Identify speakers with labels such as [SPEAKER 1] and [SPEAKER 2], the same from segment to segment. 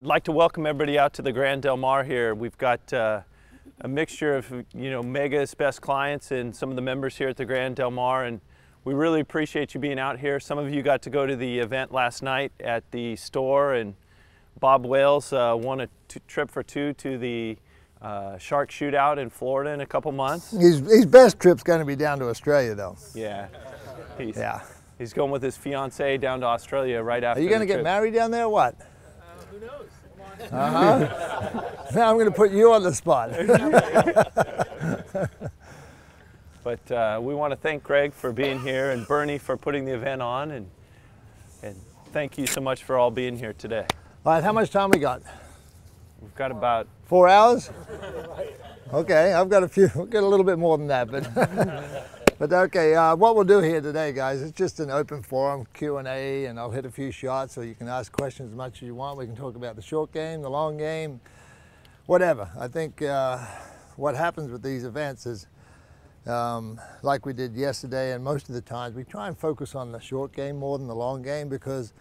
[SPEAKER 1] I'd like to welcome everybody out to the Grand Del Mar here. We've got a mixture of, Mega's best clients and some of the members here at the Grand Del Mar, and we really appreciate you being out here. Some of you got to go to the event last night at the store, and Bob Wales won a trip for two to the shark shootout in Florida in a couple months.
[SPEAKER 2] His best trip's going to be down to Australia, though.
[SPEAKER 1] Yeah. He's going with his fiancée down to Australia right after.
[SPEAKER 2] Are you going to get married down there or what?
[SPEAKER 3] Who knows?
[SPEAKER 2] Now I'm going to put you on the spot.
[SPEAKER 1] But we want to thank Greg for being here and Bernie for putting the event on, and thank you so much for all being here today.
[SPEAKER 2] All right, how much time we got?
[SPEAKER 1] We've got about
[SPEAKER 2] 4 hours? Okay, I've got a little bit more than that, but okay. What we'll do here today, guys, it's just an open forum Q&A, and I'll hit a few shots so you can ask questions as much as you want. We can talk about the short game, the long game, whatever. I think what happens with these events is, like we did yesterday, and most of the times we try and focus on the short game more than the long game, because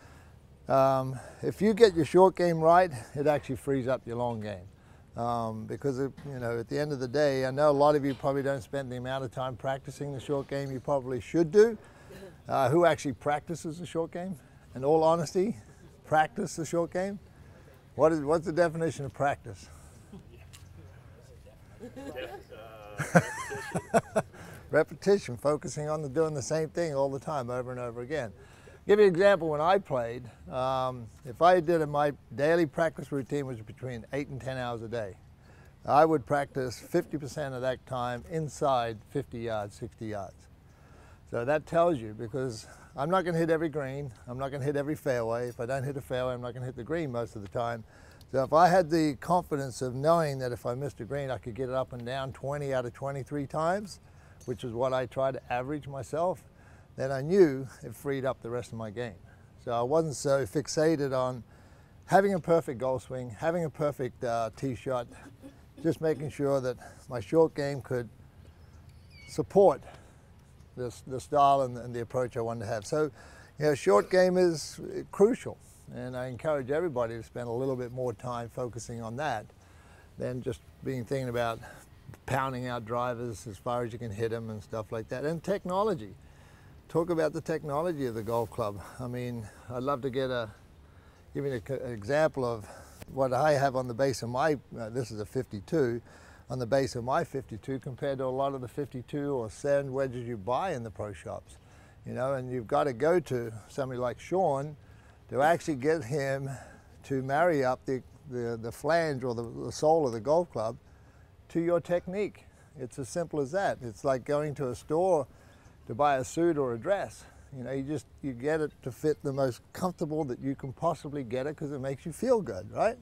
[SPEAKER 2] if you get your short game right, it actually frees up your long game. Because at the end of the day, I know a lot of you probably don't spend the amount of time practicing the short game you probably should do. Who actually practices the short game? In all honesty, practice the short game? What's the definition of practice? Repetition, focusing on doing the same thing all the time, over and over again. Give you an example. When I played, if I did my daily practice routine was between 8 and 10 hours a day. I would practice 50% of that time inside 50 yards, 60 yards. So that tells you, because I'm not going to hit every green, I'm not going to hit every fairway. If I don't hit a fairway, I'm not going to hit the green most of the time. So if I had the confidence of knowing that if I missed a green, I could get it up and down 20 out of 23 times, which is what I try to average myself, then I knew it freed up the rest of my game. So I wasn't so fixated on having a perfect golf swing, having a perfect tee shot, just making sure that my short game could support the style and the approach I wanted to have. So, short game is crucial, and I encourage everybody to spend a little bit more time focusing on that than just thinking about pounding out drivers as far as you can hit them and stuff like that. And technology. Talk about the technology of the golf club. I mean, I'd love to give you an example of what I have on the base of my, this is a 52, on the base of my 52 compared to a lot of the 52 or sand wedges you buy in the pro shops. And you've got to go to somebody like Shawn to actually get him to marry up the flange or the sole of the golf club to your technique. It's as simple as that. It's like going to a store to buy a suit or a dress. You get it to fit the most comfortable that you can possibly get it, because it makes you feel good, right?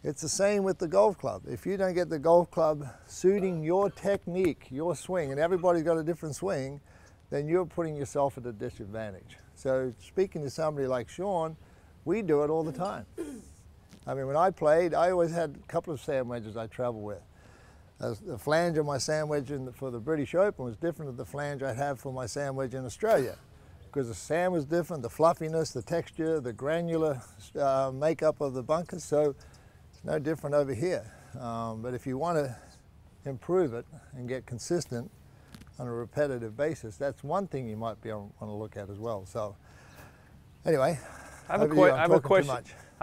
[SPEAKER 2] It's the same with the golf club. If you don't get the golf club suiting your technique, your swing, and everybody's got a different swing, then you're putting yourself at a disadvantage. So speaking to somebody like Shawn, we do it all the time. I mean, when I played, I always had a couple of sand wedges I travel with. The flange of my sand wedge for the British Open was different than the flange I'd have for my sand wedge in Australia, because the sand was different, the fluffiness, the texture, the granular makeup of the bunkers, so it's no different over here. But if you want to improve it and get consistent on a repetitive basis, that's one thing you might want to look at as well. So anyway,
[SPEAKER 1] I have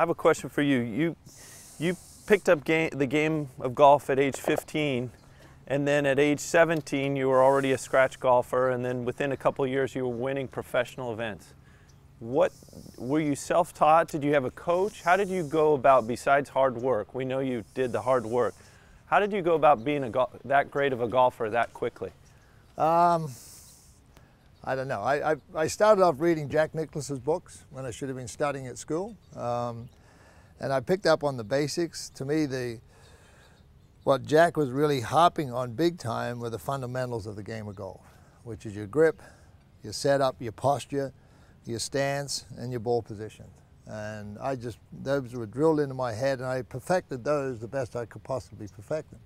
[SPEAKER 1] a question for you. You picked up the game of golf at age 15, and then at age 17 you were already a scratch golfer, and then within a couple of years you were winning professional events. Were you self-taught? Did you have a coach? How did you go about, besides hard work? We know you did the hard work. How did you go about being that great of a golfer that quickly?
[SPEAKER 2] I don't know. I started off reading Jack Nicklaus's books when I should have been studying at school. And I picked up on the basics. To me, what Jack was really harping on big time were the fundamentals of the game of golf, which is your grip, your setup, your posture, your stance, and your ball position. And those were drilled into my head, and I perfected those the best I could possibly perfect them.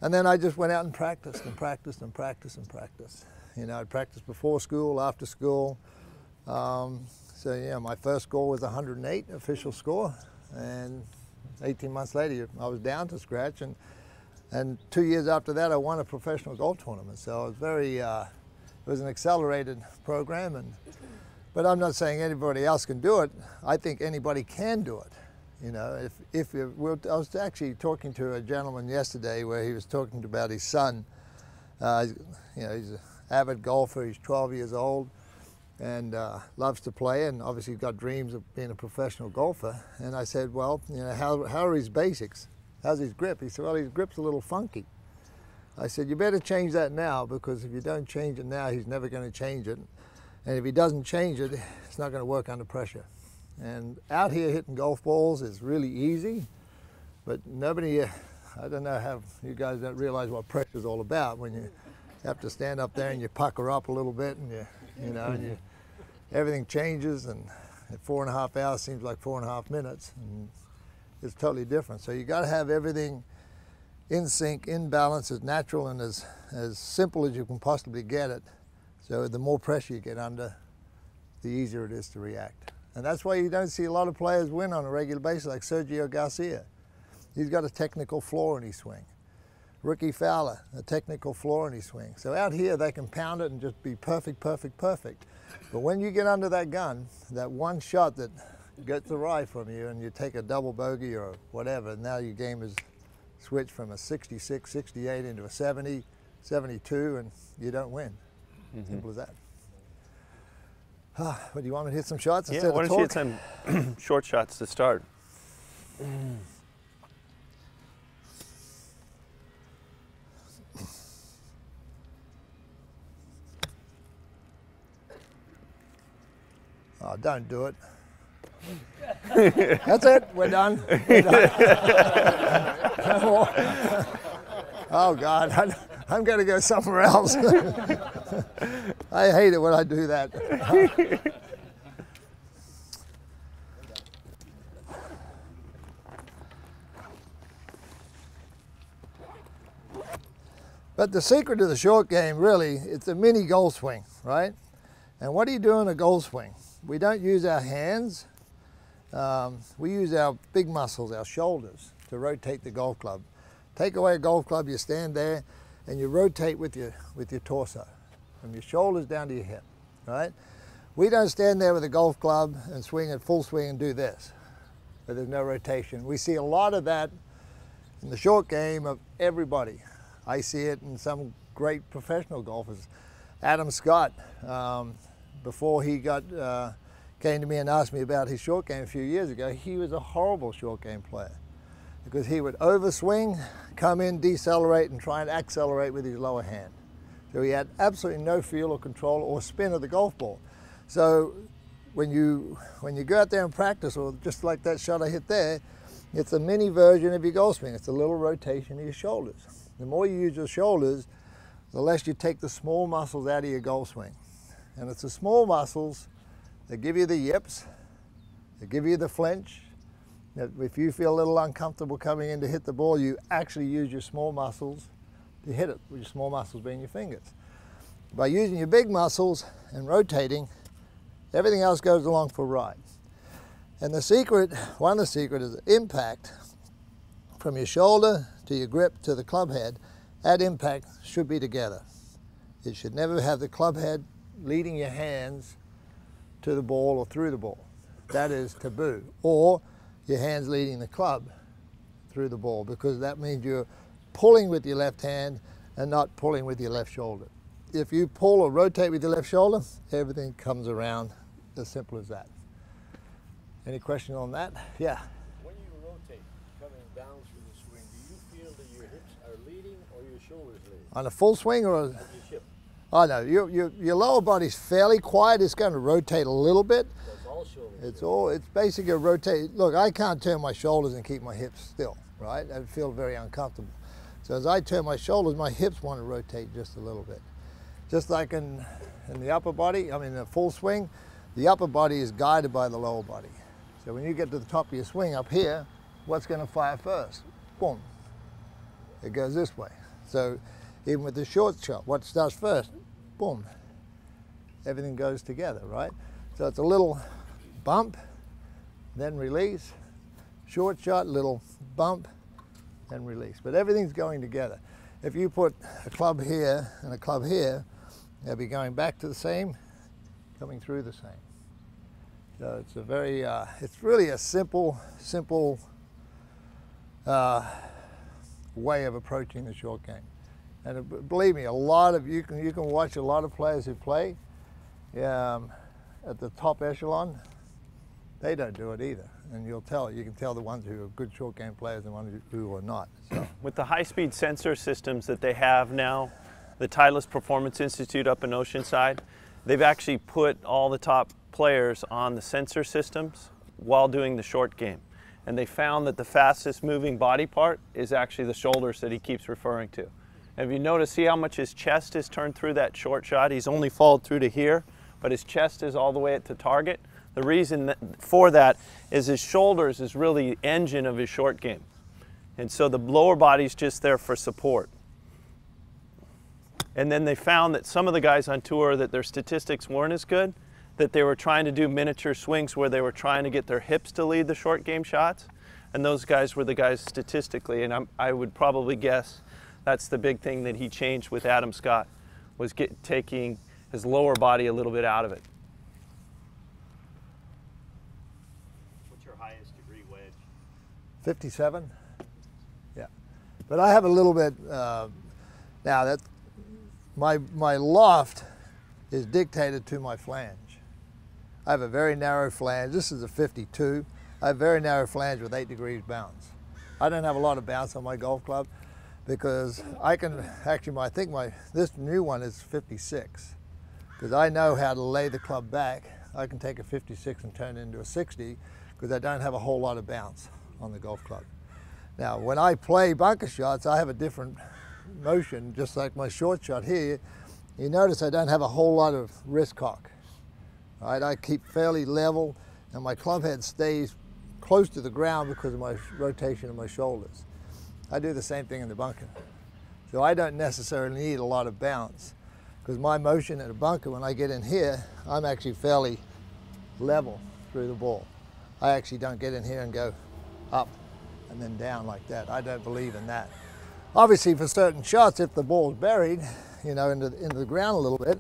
[SPEAKER 2] And then I just went out and practiced and practiced and practiced and practiced. I'd practice before school, after school. So my first score was 108, official score. and 18 months later I was down to scratch, and 2 years after that I won a professional golf tournament. So I was very, it was an accelerated program, but I'm not saying anybody else can do it. I think anybody can do it. You know, I was actually talking to a gentleman yesterday where he was talking about his son. You know, he's an avid golfer. He's 12 years old and loves to play, and obviously got dreams of being a professional golfer. And I said, well, you know, how are his basics? How's his grip? He said, well, his grip's a little funky. I said, you better change that now, because if you don't change it now, he's never going to change it. And if he doesn't change it, it's not going to work under pressure. And out here hitting golf balls is really easy, but nobody, I don't know how you guys don't realize what pressure is all about when you have to stand up there and you pucker up a little bit, and you know, and everything changes, and at 4.5 hours seems like 4.5 minutes, and it's totally different. So you got to have everything in sync, in balance, as natural and as simple as you can possibly get it. So the more pressure you get under, the easier it is to react. And that's why you don't see a lot of players win on a regular basis, like Sergio Garcia. He's got a technical flaw in his swing. Ricky Fowler, a technical flaw in his swing. So out here, they can pound it and just be perfect, perfect, perfect. But when you get under that gun, that one shot that gets awry from you and you take a double bogey or whatever, now your game is switched from a 66, 68 into a 70, 72, and you don't win. Simple as that. What, do you want me to hit some shots instead of talk?
[SPEAKER 1] Yeah, why don't you hit some short shots to start?
[SPEAKER 2] Oh, don't do it. That's it, we're done. We're done. Oh God, I'm going to go somewhere else. I hate it when I do that. But the secret of the short game, really, it's a mini golf swing, right? And what do you do in a golf swing? We don't use our hands. We use our big muscles, our shoulders, to rotate the golf club. Take away a golf club, you stand there, and you rotate with your torso, from your shoulders down to your hip, right? We don't stand there with a golf club and swing at full swing and do this, but there's no rotation. We see a lot of that in the short game of everybody. I see it in some great professional golfers. Adam Scott, before he came to me and asked me about his short game a few years ago, he was a horrible short game player because he would overswing, come in, decelerate, and try and accelerate with his lower hand. So he had absolutely no feel or control or spin of the golf ball. So when you go out there and practice, or just like that shot I hit there, it's a mini version of your golf swing. It's a little rotation of your shoulders. The more you use your shoulders, the less you take the small muscles out of your golf swing. And it's the small muscles that give you the yips, that give you the flinch. That if you feel a little uncomfortable coming in to hit the ball, you actually use your small muscles to hit it, with your small muscles being your fingers. By using your big muscles and rotating, everything else goes along for a ride. And the secret, one of the secrets is impact from your shoulder to your grip to the club head. That impact should be together. It should never have the club head leading your hands to the ball or through the ball. That is taboo. Or your hands leading the club through the ball, because that means you're pulling with your left hand and not pulling with your left shoulder. If you pull or rotate with your left shoulder, everything comes around, as simple as that. Any question on that? Yeah.
[SPEAKER 3] When you rotate, coming down through the swing, do you feel that your hips are leading or your shoulders leading?
[SPEAKER 2] On a full swing or
[SPEAKER 3] On your hip.
[SPEAKER 2] Oh no, your lower body's fairly quiet. It's going to rotate a little bit.
[SPEAKER 3] So it's all shoulders.
[SPEAKER 2] It's basically a rotate. Look, I can't turn my shoulders and keep my hips still, right? I feel very uncomfortable. So as I turn my shoulders, my hips want to rotate just a little bit. Just like in the upper body, I mean in a full swing, the upper body is guided by the lower body. So when you get to the top of your swing up here, what's going to fire first? Boom. It goes this way. So even with the short shot, what starts first? Boom. Everything goes together, right? So it's a little bump, then release, short shot, little bump, and release. But everything's going together. If you put a club here and a club here, they'll be going back to the same, coming through the same. So it's a very, it's really a simple way of approaching the short game. And believe me, you can watch a lot of players who play at the top echelon. They don't do it either, and you can tell the ones who are good short game players and the ones who are not. So.
[SPEAKER 1] With the high-speed sensor systems that they have now, the Titleist Performance Institute up in Oceanside, they've actually put all the top players on the sensor systems while doing the short game. And they found that the fastest moving body part is actually the shoulders that he keeps referring to. And if you notice, see how much his chest is turned through that short shot? He's only followed through to here, but his chest is all the way at the target. The reason for that is his shoulders is really the engine of his short game. And so the lower body's just there for support. And then they found that some of the guys on tour, that their statistics weren't as good, that they were trying to do miniature swings where they were trying to get their hips to lead the short game shots. And those guys were the guys statistically, and I would probably guess that's the big thing that he changed with Adam Scott, was taking his lower body a little bit out of it.
[SPEAKER 4] What's your highest degree wedge?
[SPEAKER 2] 57. Yeah, but I have a little bit now that my loft is dictated to my flange. I have a very narrow flange. This is a 52. I have a very narrow flange with 8 degrees bounce. I don't have a lot of bounce on my golf club because I can actually, this new one is 56 because I know how to lay the club back. I can take a 56 and turn it into a 60 because I don't have a whole lot of bounce on the golf club. Now, when I play bunker shots, I have a different motion, just like my short shot here. You notice I don't have a whole lot of wrist cock. Right? I keep fairly level, and my club head stays close to the ground because of my rotation of my shoulders. I do the same thing in the bunker. So I don't necessarily need a lot of bounce because my motion in a bunker, when I get in here, I'm actually fairly level through the ball. I actually don't get in here and go up and then down like that. I don't believe in that. Obviously, for certain shots, if the ball's buried, you know, into the ground a little bit,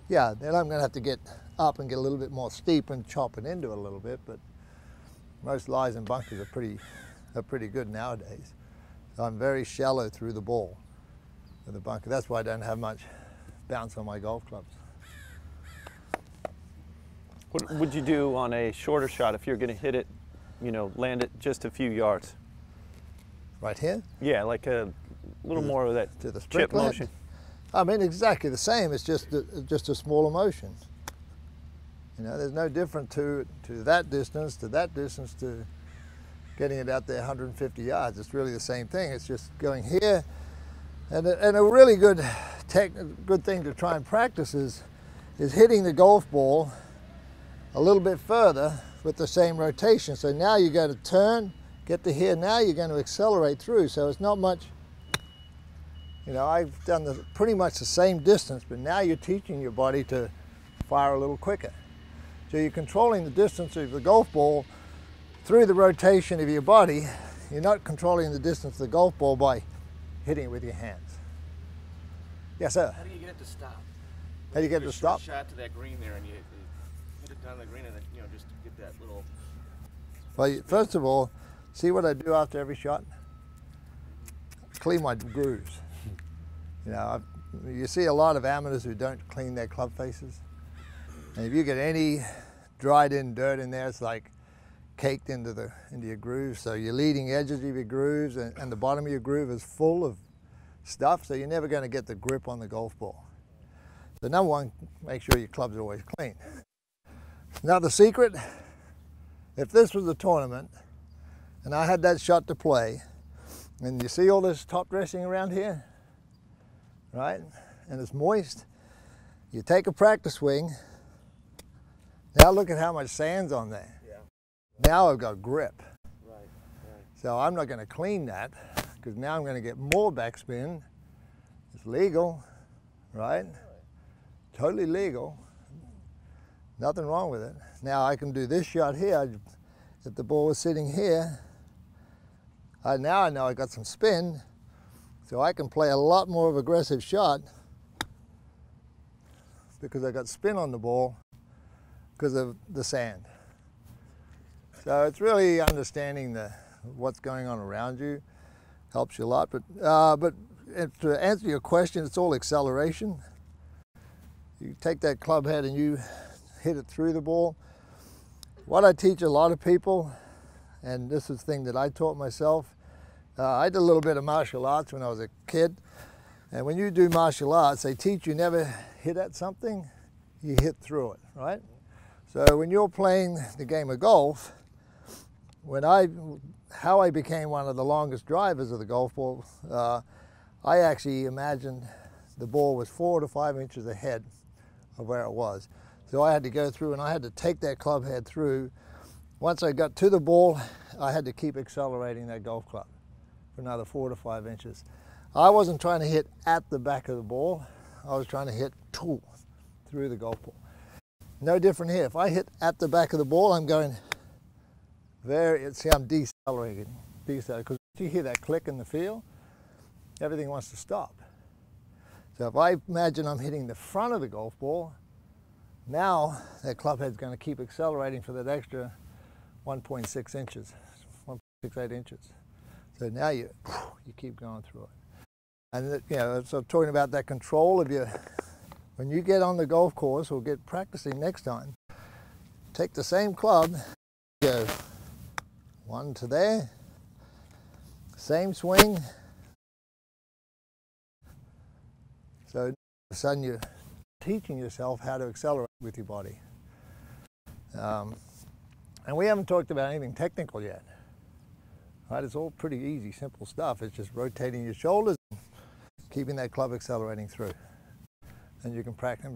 [SPEAKER 2] yeah, then I'm going to have to get up and get a little bit more steep and chop it into it a little bit. But most lies and bunkers are pretty good nowadays. So I'm very shallow through the ball with the bunker. That's why I don't have much bounce on my golf clubs.
[SPEAKER 1] What would you do on a shorter shot if you're going to hit it, you know, land it just a few yards?
[SPEAKER 2] Right here?
[SPEAKER 1] Yeah, like a little more of that
[SPEAKER 2] to the
[SPEAKER 1] chip motion.
[SPEAKER 2] I mean, exactly the same. It's just a smaller motion. You know, there's no difference to that distance, to getting it out there 150 yards. It's really the same thing. It's just going here. And a really good thing to try and practice is hitting the golf ball a little bit further with the same rotation. So now you got to turn, get to here. Now you're going to accelerate through. So it's not much. You know, I've done pretty much the same distance, but now you're teaching your body to fire a little quicker. So you're controlling the distance of the golf ball through the rotation of your body. You're not controlling the distance of the golf ball by hitting it with your hands. Yes, sir?
[SPEAKER 4] How do you get it to stop?
[SPEAKER 2] How do you get it to stop?
[SPEAKER 4] Shot to that green there, and you hit it down the green, and then, you know, just get that little.
[SPEAKER 2] Well, first of all, see what I do after every shot? Clean my grooves. You know, you see a lot of amateurs who don't clean their club faces. And if you get any dried in dirt in there, it's like caked into your grooves. So your leading edges of your grooves and the bottom of your groove is full of stuff, so you're never going to get the grip on the golf ball. So number one, make sure your clubs are always clean. Now the secret, if this was a tournament and I had that shot to play, and you see all this top dressing around here, right? And it's moist. You take a practice swing. Now look at how much sand's on there.
[SPEAKER 4] Yeah.
[SPEAKER 2] Now I've got grip.
[SPEAKER 4] Right.
[SPEAKER 2] So I'm not going to clean that because now I'm going to get more backspin. It's legal, right? Totally legal. Nothing wrong with it. Now I can do this shot here. If the ball was sitting here, Now I know I got some spin, so I can play a lot more of aggressive shot because I got spin on the ball because of the sand. So it's really understanding what's going on around you helps you a lot. But to answer your question, it's all acceleration. You take that club head and you hit it through the ball. What I teach a lot of people, and this is the thing that I taught myself, I did a little bit of martial arts when I was a kid. And when you do martial arts, they teach you never hit at something, you hit through it, right? So when you're playing the game of golf, how I became one of the longest drivers of the golf ball, I actually imagined the ball was 4 to 5 inches ahead of where it was. So I had to go through and I had to take that club head through. Once I got to the ball, I had to keep accelerating that golf club for another 4 to 5 inches. I wasn't trying to hit at the back of the ball. I was trying to hit through the golf ball. No different here. If I hit at the back of the ball, I'm going see, I'm decelerating, because once you hear that click in the field, everything wants to stop. So if I imagine I'm hitting the front of the golf ball, now that club head's going to keep accelerating for that extra 1.6 inches, 1.68 inches. So now you keep going through it. And so I'm talking about that control of your, when you get on the golf course or get practicing next time, take the same club, go 1 to there, same swing. So all of a sudden you're teaching yourself how to accelerate with your body. And we haven't talked about anything technical yet. Right? It's all pretty easy, simple stuff. It's just rotating your shoulders and keeping that club accelerating through. And you can practice.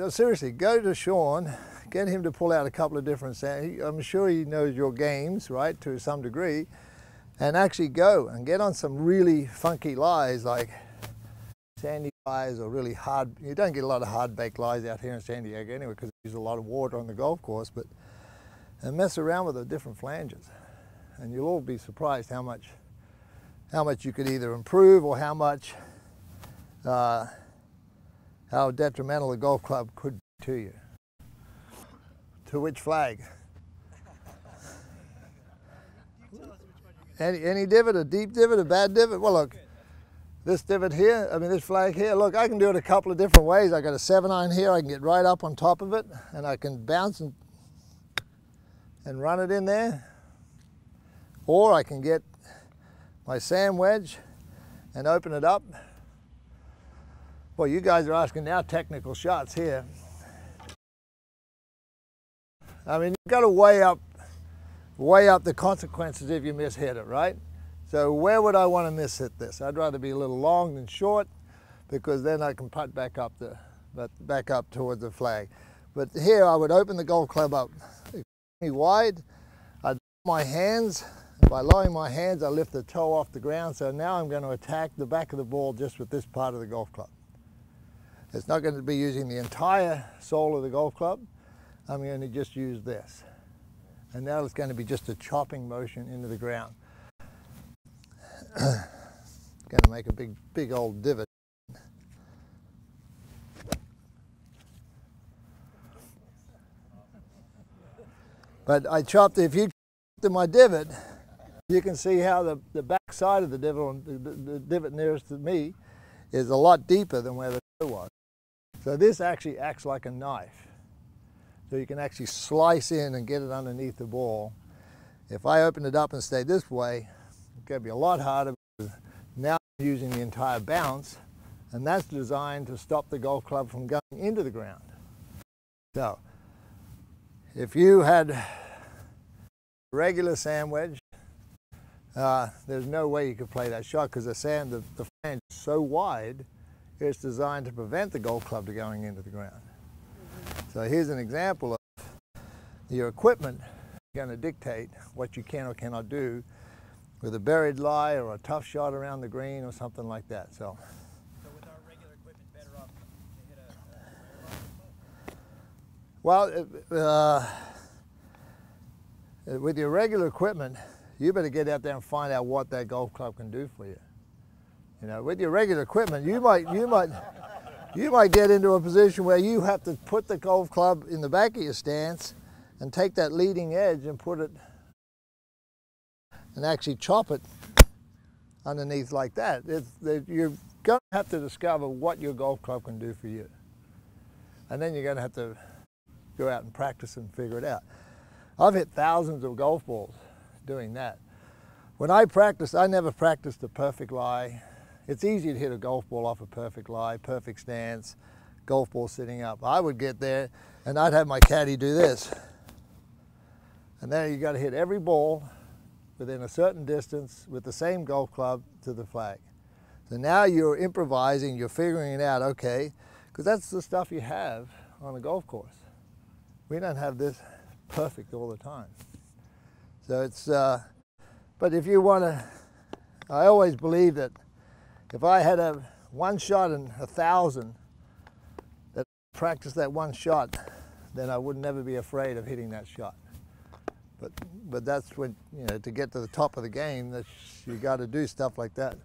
[SPEAKER 2] Seriously, go to Shawn, get him to pull out a couple of different I'm sure he knows your games, right, to some degree, and actually go and get on some really funky lies like sandy lies or really hard. You don't get a lot of hard-baked lies out here in San Diego anyway because there's a lot of water on the golf course, and mess around with the different flanges. And you'll all be surprised how much you could either improve or how detrimental a golf club could be to you. To which flag? Any divot, a deep divot, a bad divot? Well, look, this divot here, this flag here, look, I can do it a couple of different ways. I got a 7-iron here, I can get right up on top of it, and I can bounce and run it in there. Or I can get my sand wedge and open it up. Well, you guys are asking now technical shots here. You've got to weigh up the consequences if you mishit it, right? So where would I want to mishit this? I'd rather be a little long than short because then I can putt back up towards the flag. But here I would open the golf club up extremely wide. I'd lower my hands. By lowering my hands, I lift the toe off the ground. So now I'm going to attack the back of the ball just with this part of the golf club. It's not going to be using the entire sole of the golf club. I'm going to just use this. And now it's going to be just a chopping motion into the ground. Going to make a big old divot. But I chopped, if you chopped my divot, you can see how the back side of the divot, the divot nearest to me, is a lot deeper than where the toe was. So this actually acts like a knife. So you can actually slice in and get it underneath the ball. If I open it up and stay this way, it's going to be a lot harder because now I'm using the entire bounce, and that's designed to stop the golf club from going into the ground. So if you had a regular sand wedge, there's no way you could play that shot because the flange is so wide, it's designed to prevent the golf club from going into the ground. So here's an example of your equipment going to dictate what you can or cannot do with a buried lie or a tough shot around the green or something like that. So
[SPEAKER 5] with our regular equipment, better off to hit
[SPEAKER 2] well, with your regular equipment, you better get out there and find out what that golf club can do for you. You know, with your regular equipment, you might get into a position where you have to put the golf club in the back of your stance and take that leading edge and put it and actually chop it underneath like that. You're going to have to discover what your golf club can do for you. And then you're going to have to go out and practice and figure it out. I've hit thousands of golf balls doing that. When I practice, I never practice the perfect lie. It's easy to hit a golf ball off a perfect lie, perfect stance, golf ball sitting up. I would get there and I'd have my caddy do this. And then you got to hit every ball within a certain distance with the same golf club to the flag. So now you're improvising, you're figuring it out, okay, because that's the stuff you have on a golf course. We don't have this perfect all the time. So it's, but if you want to, I always believe that if I had a one shot in 1,000, that practice that one shot, then I would never be afraid of hitting that shot. But that's when, you know, to get to the top of the game, that you got to do stuff like that.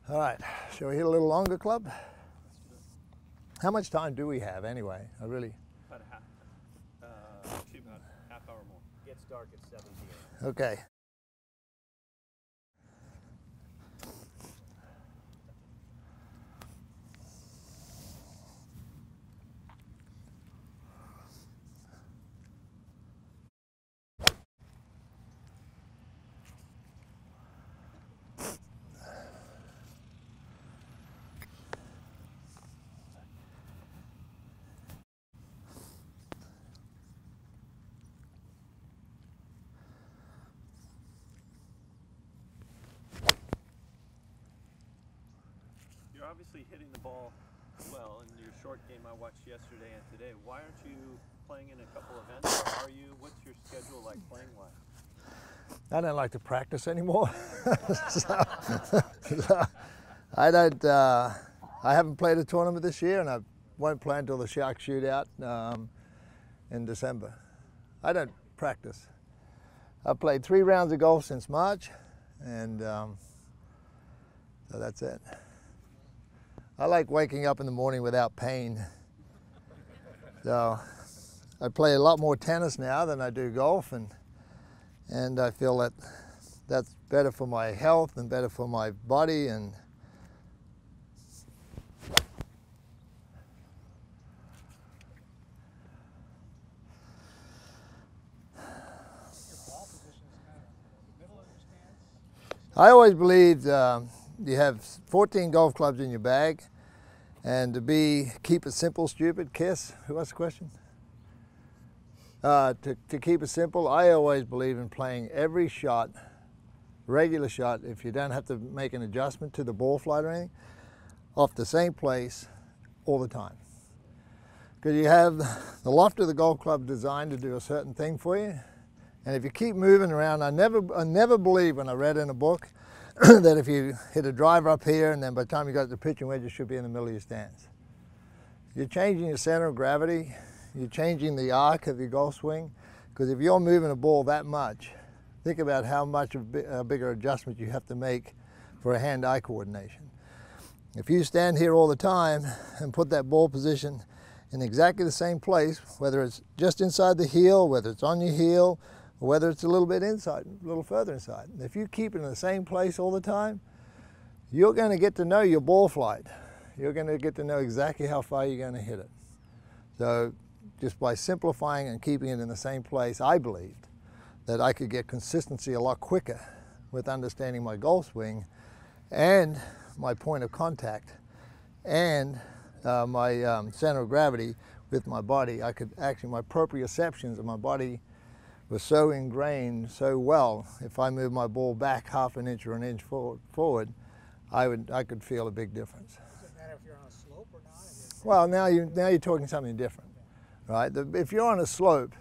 [SPEAKER 2] All right, shall we hit a little longer club? How much time do we have anyway?
[SPEAKER 4] About a half. Actually, about a half hour more.
[SPEAKER 5] Gets dark at 7 p.m.
[SPEAKER 2] Okay.
[SPEAKER 1] You're obviously hitting the ball well in your short game I watched yesterday and today. Why aren't you playing in a couple events, or are you? What's your schedule like playing wise?
[SPEAKER 2] I don't like to practice anymore. so I don't. I haven't played a tournament this year, and I won't play until the Shark Shootout in December. I don't practice. I've played 3 rounds of golf since March, and so that's it. I like waking up in the morning without pain. So I play a lot more tennis now than I do golf, and I feel that that's better for my health and better for my body. And I always believed you have 14 golf clubs in your bag, and to keep it simple, stupid, KISS, who asked the question? To keep it simple, I always believe in playing every shot, regular shot, if you don't have to make an adjustment to the ball flight or anything, off the same place all the time. Because you have the loft of the golf club designed to do a certain thing for you, and if you keep moving around, I never believed when I read in a book that if you hit a driver up here and then by the time you got to the pitching wedge, you should be in the middle of your stance. You're changing your center of gravity, you're changing the arc of your golf swing, because if you're moving a ball that much, think about how much of a bigger adjustment you have to make for a hand-eye coordination. If you stand here all the time and put that ball position in exactly the same place, whether it's just inside the heel, whether it's on your heel, or whether it's a little bit inside, a little further inside. If you keep it in the same place all the time, you're going to get to know your ball flight. You're going to get to know exactly how far you're going to hit it. So just by simplifying and keeping it in the same place, I believed that I could get consistency a lot quicker with understanding my golf swing and my point of contact and my center of gravity with my body. I could actually, my proprioceptions of my body was so ingrained so well, if I moved my ball back half an inch or an inch forward, I could feel a big difference.
[SPEAKER 5] Does it matter if you're on a slope or not?
[SPEAKER 2] Well, now you're talking something different, right? If you're on a slope,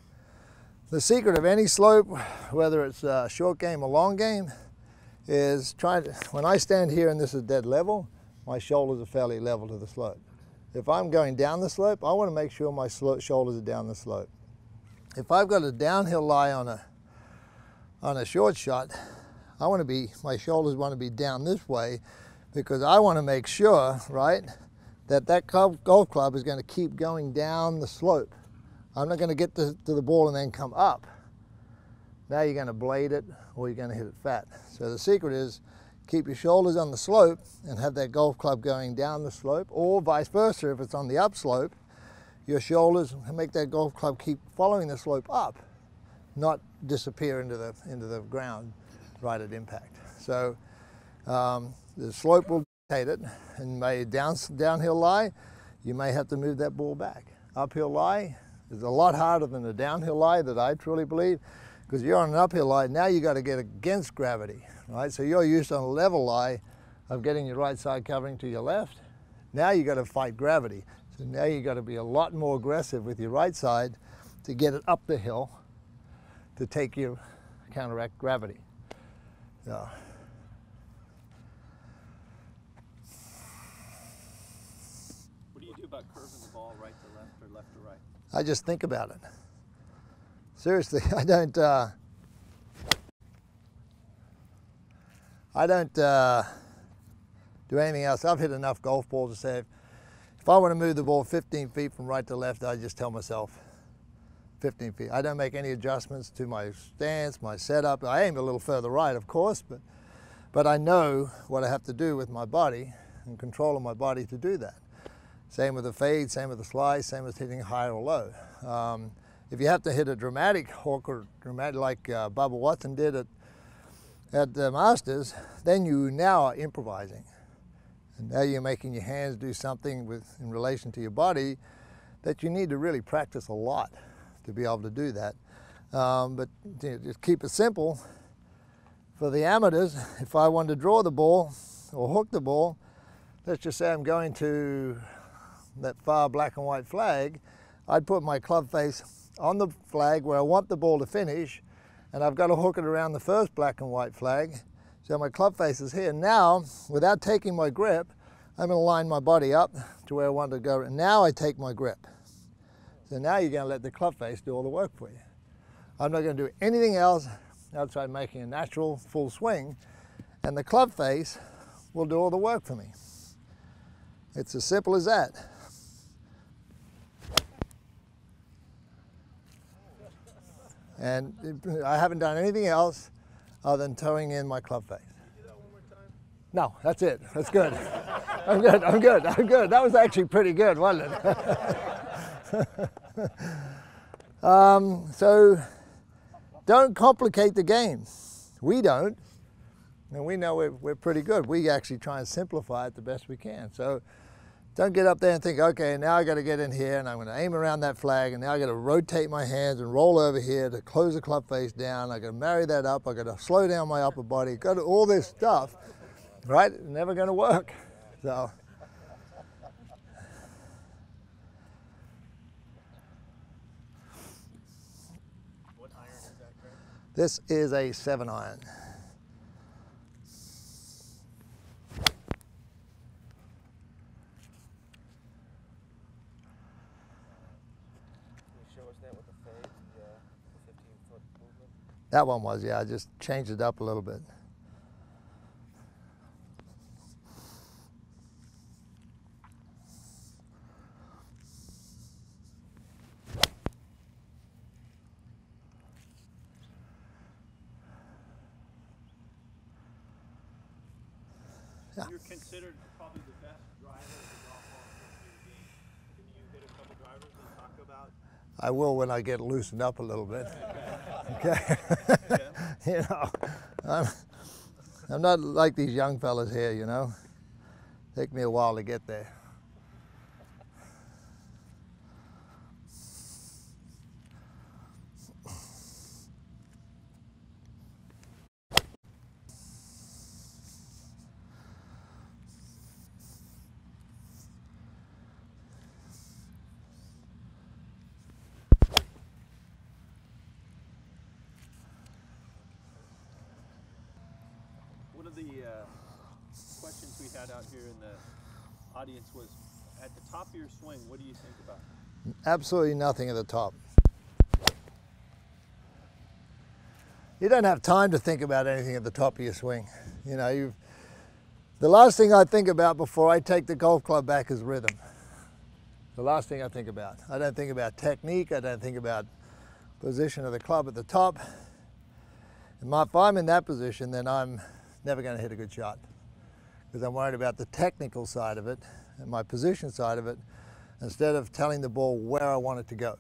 [SPEAKER 2] the secret of any slope, whether it's a short game or long game, is when I stand here and this is dead level, my shoulders are fairly level to the slope. If I'm going down the slope, I want to make sure my shoulders are down the slope. if I've got a downhill lie on a short shot, my shoulders want to be down this way, because I want to make sure, right, that golf club is going to keep going down the slope. I'm not going to get to the ball and then come up. Now you're going to blade it, or you're going to hit it fat. So the secret is keep your shoulders on the slope and have that golf club going down the slope, or vice versa. If it's on the upslope, your shoulders make that golf club keep following the slope up, not disappear into the ground right at impact. So the slope will dictate it, and my downhill lie, you may have to move that ball back. Uphill lie is a lot harder than a downhill lie, that I truly believe, because you're on an uphill lie, now you got to get against gravity, right? So you're used on a level lie of getting your right side covering to your left. Now you got to fight gravity. So now you got to be a lot more aggressive with your right side to get it up the hill to counteract gravity. So.
[SPEAKER 1] What do you do about curving the ball right to left or left to right?
[SPEAKER 2] I just think about it. Seriously, I don't do anything else. I've hit enough golf balls to say, if I want to move the ball 15 feet from right to left, I just tell myself 15 feet. I don't make any adjustments to my stance, my setup. I aim a little further right, of course, but I know what I have to do with my body and control of my body to do that. Same with the fade, same with the slice, same with hitting high or low. If you have to hit a dramatic hook, or dramatic like Bubba Watson did at the Masters, then you now are improvising. And now you're making your hands do something in relation to your body that you need to really practice a lot to be able to do that. But just keep it simple. For the amateurs, if I want to draw the ball or hook the ball, let's just say I'm going to that far black and white flag, I'd put my club face on the flag where I want the ball to finish, and I've got to hook it around the first black and white flag. So my club face is here. Now, without taking my grip, I'm going to line my body up to where I want to go. And now I take my grip. So now you're going to let the club face do all the work for you. I'm not going to do anything else outside making a natural full swing, and the club face will do all the work for me. It's as simple as that. And I haven't done anything else other than towing in my club face. No, that's it. That's good. I'm good, I'm good, I'm good. That was actually pretty good, wasn't it? So don't complicate the game. We don't. And we know we're pretty good. We actually try and simplify it the best we can. So don't get up there and think, okay, now I got to get in here and I'm going to aim around that flag, and now I got to rotate my hands and roll over here to close the club face down. I got to marry that up. I got to slow down my upper body. Got to, all this stuff, right? Never going to work. So.
[SPEAKER 5] What iron is that, Craig?
[SPEAKER 2] This is a 7-iron. That one was, yeah, I just changed it up a little bit.
[SPEAKER 1] Yeah. You're considered probably the best driver of the golf ball in your game. Can you hit a couple drivers and talk about?
[SPEAKER 2] I will when I get loosened up a little bit. Okay. You know, I'm not like these young fellas here, you know. Take me a while to get there.
[SPEAKER 1] One of the questions we had out here in the audience was, at the top of your swing, what do you think about?
[SPEAKER 2] Absolutely nothing at the top. you don't have time to think about anything at the top of your swing. You know, the last thing I think about before I take the golf club back is rhythm. The last thing I think about. I don't think about technique. I don't think about position of the club at the top. And if I'm in that position, then I'm never going to hit a good shot, because I'm worried about the technical side of it and my position side of it, instead of telling the ball where I want it to go.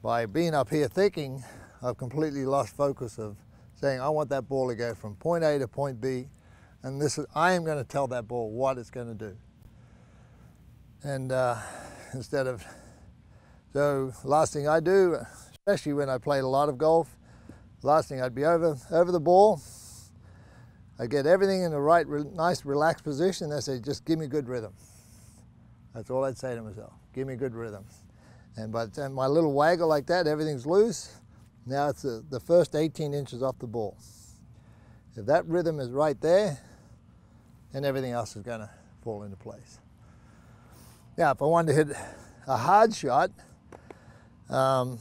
[SPEAKER 2] By being up here thinking, I've completely lost focus of saying I want that ball to go from point A to point B, and I am going to tell that ball what it's going to do. And instead of, so last thing I do, especially when I played a lot of golf, last thing I'd be over the ball, I get everything in the right, nice relaxed position, and I say, just give me good rhythm. That's all I'd say to myself, give me good rhythm. And by the time my little waggle like that, everything's loose. Now it's the first 18 inches off the ball. If that rhythm is right there, then everything else is gonna fall into place. Now, if I wanted to hit a hard shot, if I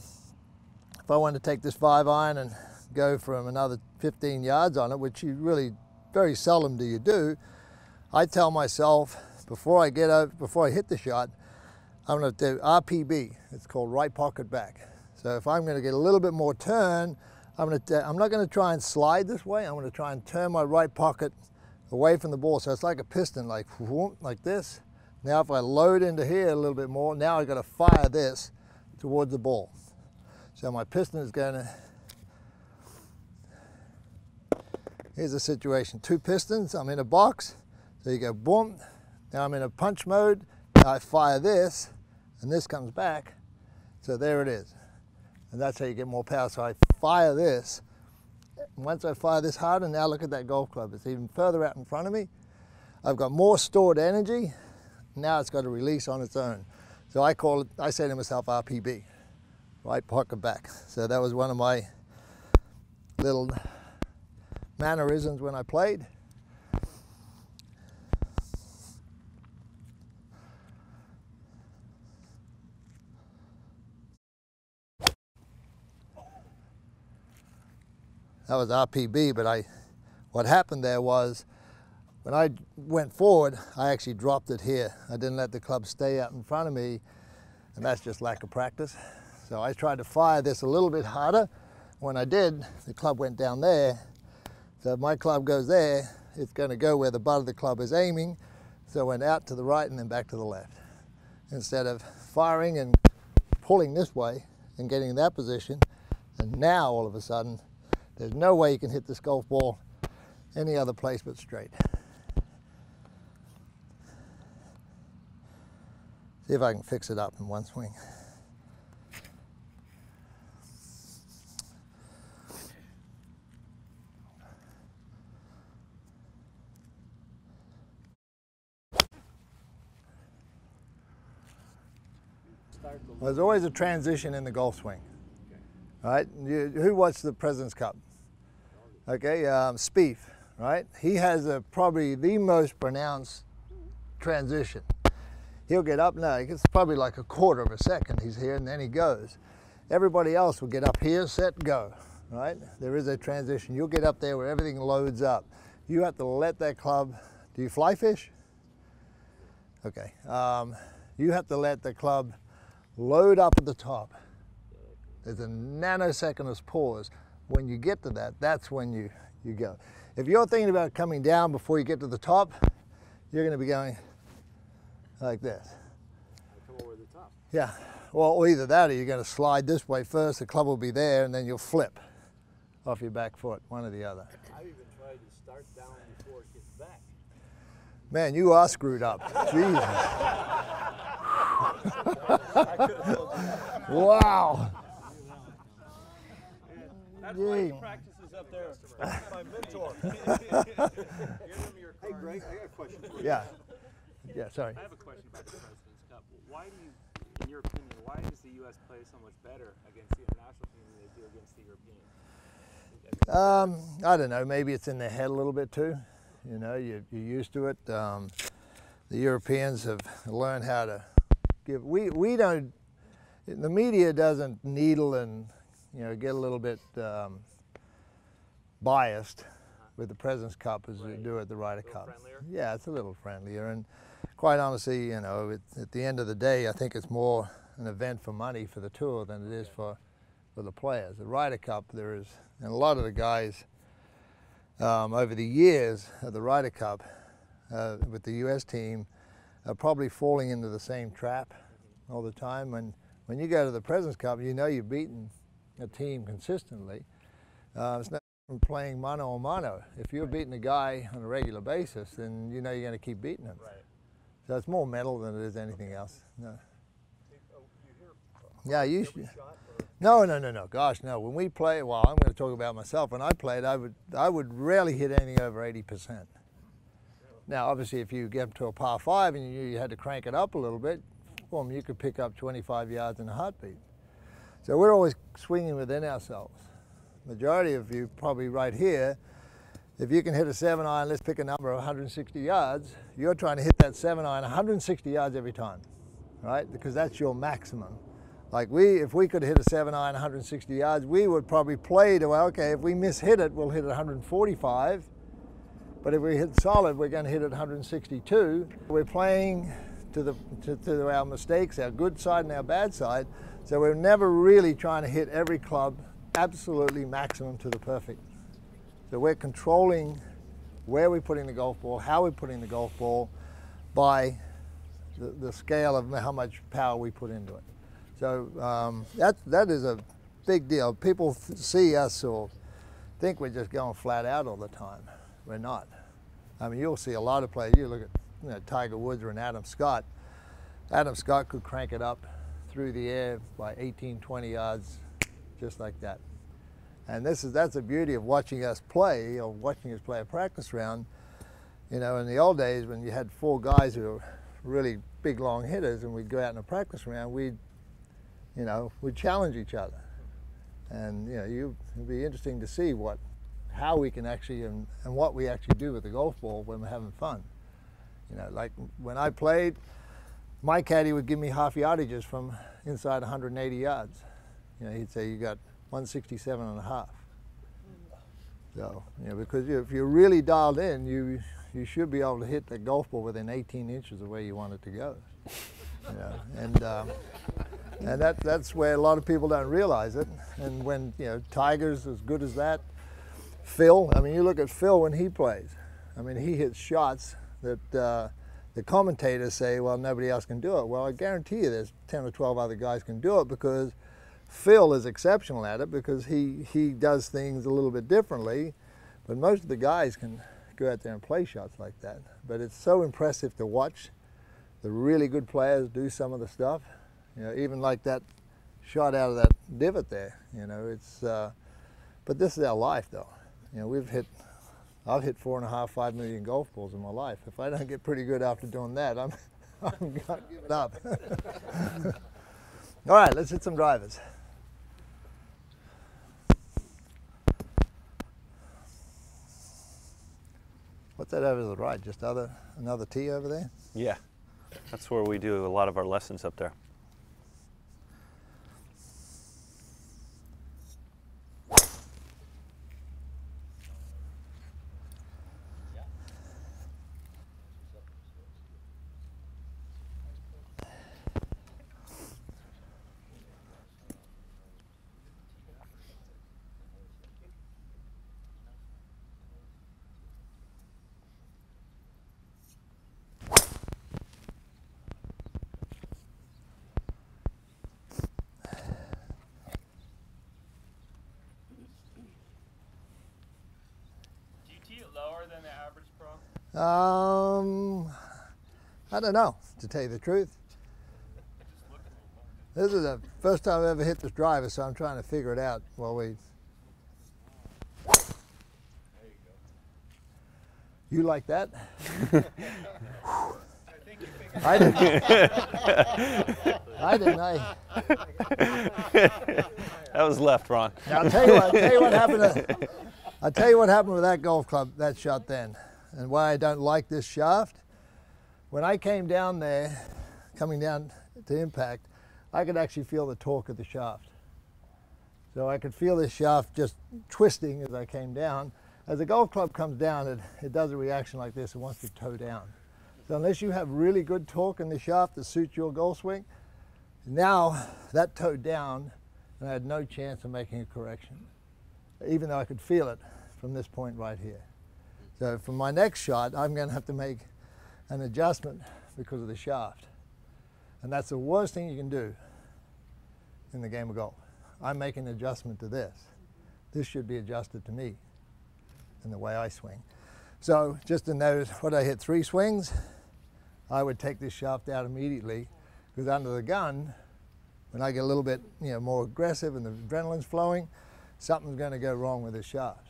[SPEAKER 2] wanted to take this 5-iron and go from another 15 yards on it, which you really very seldom do you do, I tell myself before I hit the shot, I'm going to do RPB. It's called right pocket back. So if I'm going to get a little bit more turn, I'm not going to try and slide this way. I'm going to try and turn my right pocket away from the ball. So it's like a piston, like this. Now if I load into here a little bit more, now I've got to fire this towards the ball. So my piston is going to, here's the situation, 2 pistons, I'm in a box, so you go boom, now I'm in a punch mode, now I fire this, and this comes back, so there it is. And that's how you get more power, so I fire this. Once I fire this harder, now look at that golf club, it's even further out in front of me. I've got more stored energy, now it's got to release on its own. So I say to myself RPB, right pocket back. So that was one of my little mannerisms when I played. That was RPB, but what happened there was, when I went forward, I actually dropped it here. I didn't let the club stay out in front of me, and that's just lack of practice. So I tried to fire this a little bit harder. When I did, the club went down there. So if my club goes there, it's going to go where the butt of the club is aiming. So it went out to the right and then back to the left. Instead of firing and pulling this way and getting in that position, and now all of a sudden, there's no way you can hit this golf ball any other place but straight. See if I can fix it up in one swing. Well, there's always a transition in the golf swing. Right? Who watched the President's Cup? Okay, Spieth, right? He has probably the most pronounced transition. He'll get up now, it's probably like a quarter of a second he's here, and then he goes. Everybody else will get up here, set, go, right? There is a transition. You'll get up there where everything loads up. You have to let that club, do you fly fish? Okay, you have to let the club load up at the top. There's a nanosecond of pause. When you get to that, that's when you go. If you're thinking about coming down before you get to the top, you're going to be going like this.
[SPEAKER 5] Come over the top.
[SPEAKER 2] Yeah, well, either that or you're going to slide this way first, the club will be there, and then you'll flip off your back foot, one or the other.
[SPEAKER 3] I've even tried to start down before it gets back.
[SPEAKER 2] Man, you are screwed up. Jesus. Wow.
[SPEAKER 1] That's why he practices up there.
[SPEAKER 3] My mentor.
[SPEAKER 5] Hey, Greg, I got a question for you.
[SPEAKER 2] Yeah. Yeah, sorry.
[SPEAKER 4] I have a question about the President's Cup. Why do you, in your opinion, why does the U.S. play so much better against the international team than they do against the Europeans?
[SPEAKER 2] I don't know, maybe it's in their head a little bit too. You know, you're used to it. The Europeans have learned how to give, we don't, the media doesn't needle and, you know, get a little bit biased with the President's Cup as you do at the Ryder Cup.
[SPEAKER 4] Friendlier?
[SPEAKER 2] Yeah, it's a little friendlier, and quite honestly, you know, at the end of the day, I think it's more an event for money for the tour than it is for the players. The Ryder Cup, there is, and a lot of the guys over the years of the Ryder Cup with the U.S. team are probably falling into the same trap all the time. When you go to the President's Cup, you know you've beaten a team consistently. It's not from playing mano a mano. If you're beating a guy on a regular basis, then you know you're going to keep beating him.
[SPEAKER 4] Right.
[SPEAKER 2] So it's more mental than it is anything else. No.
[SPEAKER 5] You hear
[SPEAKER 2] Yeah, you
[SPEAKER 5] every
[SPEAKER 2] should.
[SPEAKER 5] shot
[SPEAKER 2] No. Gosh, no. When we play, well, I'm going to talk about myself. When I played, I would rarely hit anything over 80%. Now, obviously, if you get to a par 5 and you had to crank it up a little bit, well, you could pick up 25 yards in a heartbeat. So we're always swinging within ourselves. Majority of you probably right here, if you can hit a 7-iron, let's pick a number of 160 yards, you're trying to hit that 7-iron 160 yards every time, right? Because that's your maximum. Like if we could hit a 7-iron 160 yards, we would probably play to, well, okay, if we mishit it, we'll hit it 145. But if we hit solid, we're going to hit it 162. We're playing to our mistakes, our good side and our bad side. So we're never really trying to hit every club absolutely maximum to the perfect. So we're controlling where we're putting the golf ball, how we're putting the golf ball by the scale of how much power we put into it. So that is a big deal. People see us or think we're just going flat out all the time. We're not. I mean, you'll see a lot of players. You look at Tiger Woods or an Adam Scott. Adam Scott could crank it up through the air by 18, 20 yards, just like that. And that's the beauty of watching us play, or watching us play a practice round. You know, in the old days when you had 4 guys who were really big, long hitters, and we'd go out in a practice round, we'd challenge each other. And it'd be interesting to see how we can actually and what we actually do with the golf ball when we're having fun. You know, like when I played, my caddy would give me half yardages from inside 180 yards. You know, he'd say, you got 167 and a half. So, because if you're really dialed in, you should be able to hit the golf ball within 18 inches of where you want it to go. And that's where a lot of people don't realize it. And when Tiger's as good as that, Phil, I mean, you look at Phil when he plays. I mean, he hits shots that the commentators say, well, nobody else can do it. Well, I guarantee you there's 10 or 12 other guys can do it, because Phil is exceptional at it, because he does things a little bit differently. But most of the guys can go out there and play shots like that. But it's so impressive to watch the really good players do some of the stuff. Even like that shot out of that divot there. But this is our life, though. I've hit 4.5, 5 million golf balls in my life. If I don't get pretty good after doing that, I'm going to give it up. All right, let's hit some drivers. What's that over to the right? Just another tee over there?
[SPEAKER 1] Yeah, that's where we do a lot of our lessons up there.
[SPEAKER 4] Lower than the average pro?
[SPEAKER 2] I don't know, to tell you the truth. This is the first time I've ever hit this driver, so I'm trying to figure it out while we... There you go. You like that? I didn't. I didn't.
[SPEAKER 1] That was left, Ron.
[SPEAKER 2] Now, I'll tell you what happened. I'll tell you what happened with that golf club, that shot then, and why I don't like this shaft. When I came down there, coming down to impact, I could actually feel the torque of the shaft. So I could feel this shaft just twisting as I came down. As the golf club comes down, it does a reaction like this. It wants to toe down. So unless you have really good torque in the shaft that suits your golf swing, now that towed down and I had no chance of making a correction, even though I could feel it from this point right here. So for my next shot, I'm going to have to make an adjustment because of the shaft. And that's the worst thing you can do in the game of golf. I'm making an adjustment to this. This should be adjusted to me in the way I swing. So just to notice, what I hit 3 swings, I would take this shaft out immediately, because under the gun, when I get a little bit more aggressive and the adrenaline's flowing, something's going to go wrong with this shaft.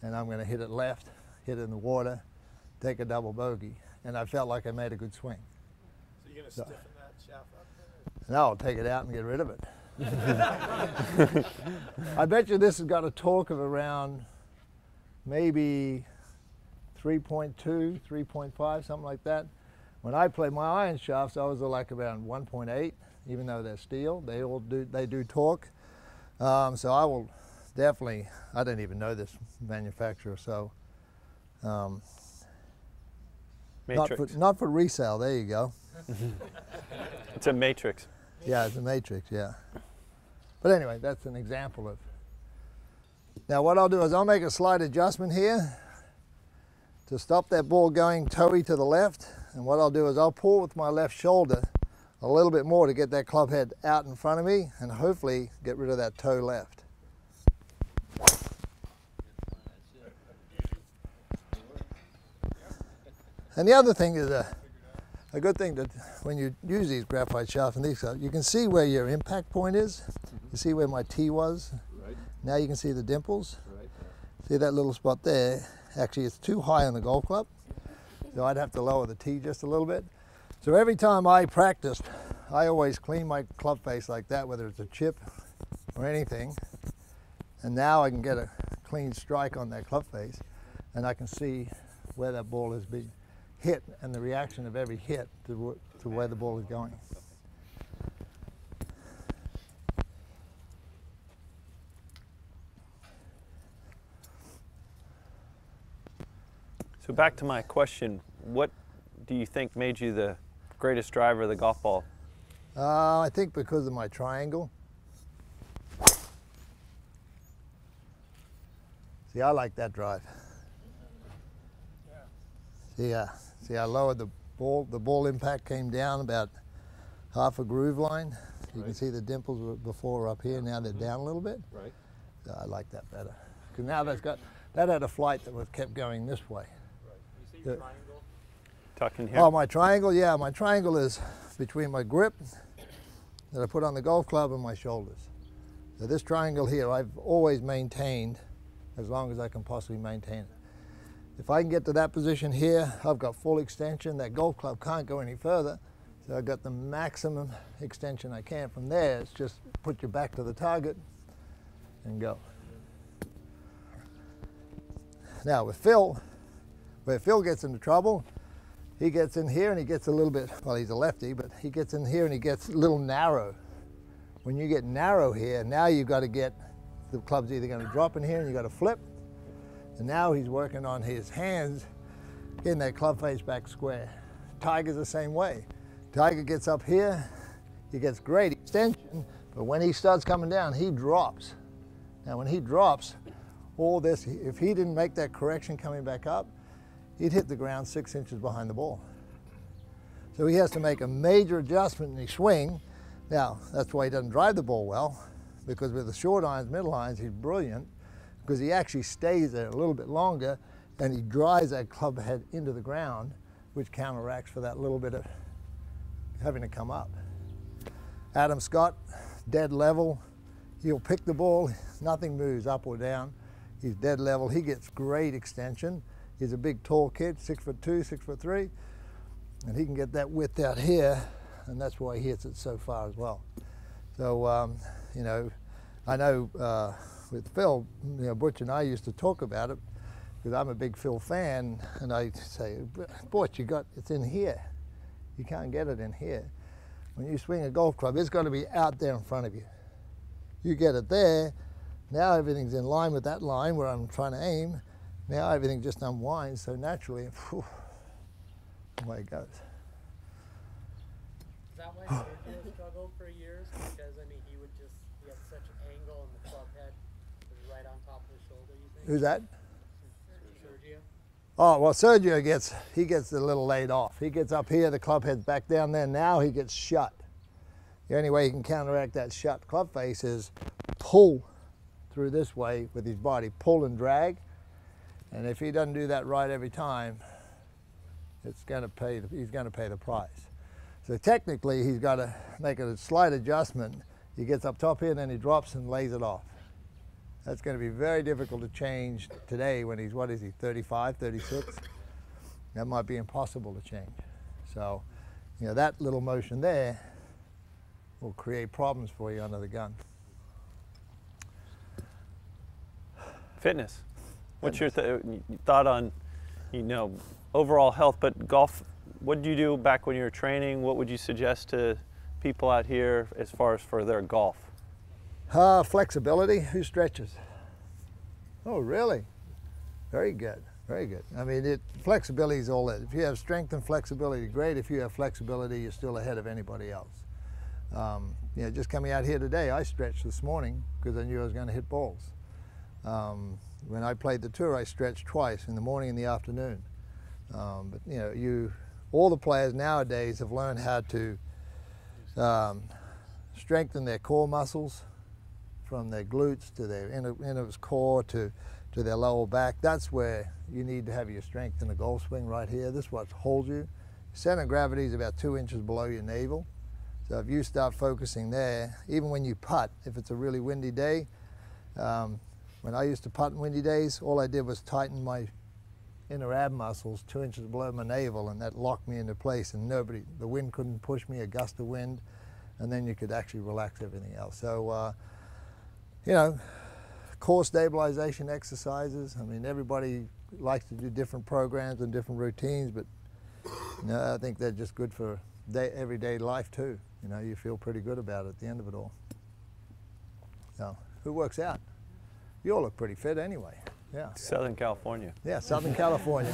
[SPEAKER 2] And I'm going to hit it left, hit it in the water, take a double bogey. And I felt like I made a good swing.
[SPEAKER 3] So you're going to stiffen that shaft up then?
[SPEAKER 2] Now I'll take it out and get rid of it. I bet you this has got a torque of around maybe 3.2, 3.5, something like that. When I played my iron shafts, I was like around 1.8, even though they're steel. They do torque. So I will definitely, I don't even know this manufacturer, so
[SPEAKER 1] Matrix.
[SPEAKER 2] not for resale. There you go.
[SPEAKER 1] It's a Matrix.
[SPEAKER 2] Yeah, it's a Matrix, yeah. But anyway, that's an example of. Now what I'll do is I'll make a slight adjustment here to stop that ball going toey to the left. And what I'll do is I'll pull with my left shoulder a little bit more to get that club head out in front of me and hopefully get rid of that toe left. And the other thing is a good thing that when you use these graphite shafts and these, you can see where your impact point is. You see where my tee was?
[SPEAKER 3] Right.
[SPEAKER 2] Now you can see the dimples.
[SPEAKER 3] Right.
[SPEAKER 2] See that little spot there? Actually, it's too high on the golf club, so I'd have to lower the tee just a little bit. So every time I practiced, I always clean my club face like that, whether it's a chip or anything. And now I can get a clean strike on that club face, and I can see where that ball is being hit and the reaction of every hit to where the ball is going.
[SPEAKER 1] So back to my question, what do you think made you the greatest driver of the golf ball?
[SPEAKER 2] I think because of my triangle. See, I like that drive. See, I lowered the ball. The ball impact came down about half a groove line. You can see the dimples were before up here. Now they're down a little bit.
[SPEAKER 3] Right.
[SPEAKER 2] So I like that better. Because now that had a flight that was kept going this way.
[SPEAKER 4] You see your triangle?
[SPEAKER 1] Tuck in here.
[SPEAKER 2] Oh, my triangle, yeah, my triangle is between my grip that I put on the golf club and my shoulders. So this triangle here, I've always maintained as long as I can possibly maintain it. If I can get to that position here, I've got full extension. That golf club can't go any further, so I've got the maximum extension I can. From there, it's just put your back to the target and go. Now with Phil, where Phil gets into trouble, he gets in here and he gets a little bit, well, he's a lefty, but he gets in here and he gets a little narrow. When you get narrow here, now you've got to get, the club's either going to drop in here and you've got to flip, and now he's working on his hands, getting that club face back square. Tiger's the same way. Tiger gets up here, he gets great extension, but when he starts coming down, he drops. Now when he drops, all this, if he didn't make that correction coming back up, he'd hit the ground 6 inches behind the ball. So he has to make a major adjustment in his swing. Now, that's why he doesn't drive the ball well, because with the short irons, middle irons, he's brilliant, because he actually stays there a little bit longer and he drives that club head into the ground, which counteracts for that little bit of having to come up. Adam Scott, dead level. He'll pick the ball, nothing moves up or down. He's dead level, he gets great extension. He's a big tall kid, 6'2", 6'3", and he can get that width out here, and that's why he hits it so far as well. So, you know, I know with Phil, you know, Butch and I used to talk about it, because I'm a big Phil fan, and I say, Butch, it's in here. You can't get it in here. When you swing a golf club, it's got to be out there in front of you. You get it there, now everything's in line with that line where I'm trying to aim. Now everything just unwinds, so naturally, whew, away it goes.
[SPEAKER 6] Is that why Sergio struggled for years? Because, I mean, he had such angle and the club head was right on top of his shoulder, you think?
[SPEAKER 2] Who's that?
[SPEAKER 6] Sergio?
[SPEAKER 2] Oh, well, Sergio gets a little laid off. He gets up here, the club head's back down there. Now he gets shut. The only way he can counteract that shut club face is pull through this way with his body, pull and drag. And if he doesn't do that right every time, he's going to pay the price. So technically, he's got to make a slight adjustment. He gets up top here, and then he drops and lays it off. That's going to be very difficult to change today when he's, what is he, 35, 36? That might be impossible to change. So, you know, that little motion there will create problems for you under the gun.
[SPEAKER 1] Fitness. What's your thought on, you know, overall health, but golf? What did you do back when you were training? What would you suggest to people out here as far as for their golf?
[SPEAKER 2] Flexibility. Who stretches? Oh, really? Very good. Very good. I mean, flexibility is all it. If you have strength and flexibility, great. If you have flexibility, you're still ahead of anybody else. You know, just coming out here today, I stretched this morning because I knew I was going to hit balls. When I played the tour, I stretched twice, in the morning and the afternoon. But you know, all the players nowadays have learned how to strengthen their core muscles, from their glutes to their inner core to their lower back. That's where you need to have your strength in the golf swing right here. This is what holds you. Center of gravity is about 2 inches below your navel. So if you start focusing there, even when you putt, if it's a really windy day, when I used to putt in windy days, all I did was tighten my inner ab muscles 2 inches below my navel, and that locked me into place, and the wind couldn't push me, a gust of wind, and then you could actually relax everything else. So, you know, core stabilization exercises. I mean, everybody likes to do different programs and different routines, but you know, I think they're just good for everyday life too. You know, you feel pretty good about it at the end of it all. So, who works out? You all look pretty fit anyway. Yeah.
[SPEAKER 1] Southern California.
[SPEAKER 2] Yeah, Southern California.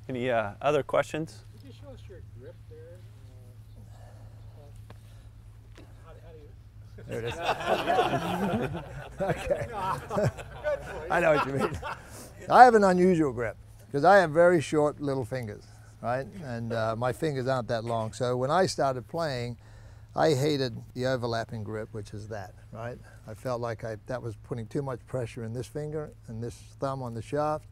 [SPEAKER 1] Any other questions?
[SPEAKER 6] Could you show us your grip there? How do you?
[SPEAKER 2] There it is. Okay. I know what you mean. I have an unusual grip because I have very short little fingers, right? And my fingers aren't that long. So when I started playing, I hated the overlapping grip, which is that, right? I felt like that was putting too much pressure in this finger and this thumb on the shaft.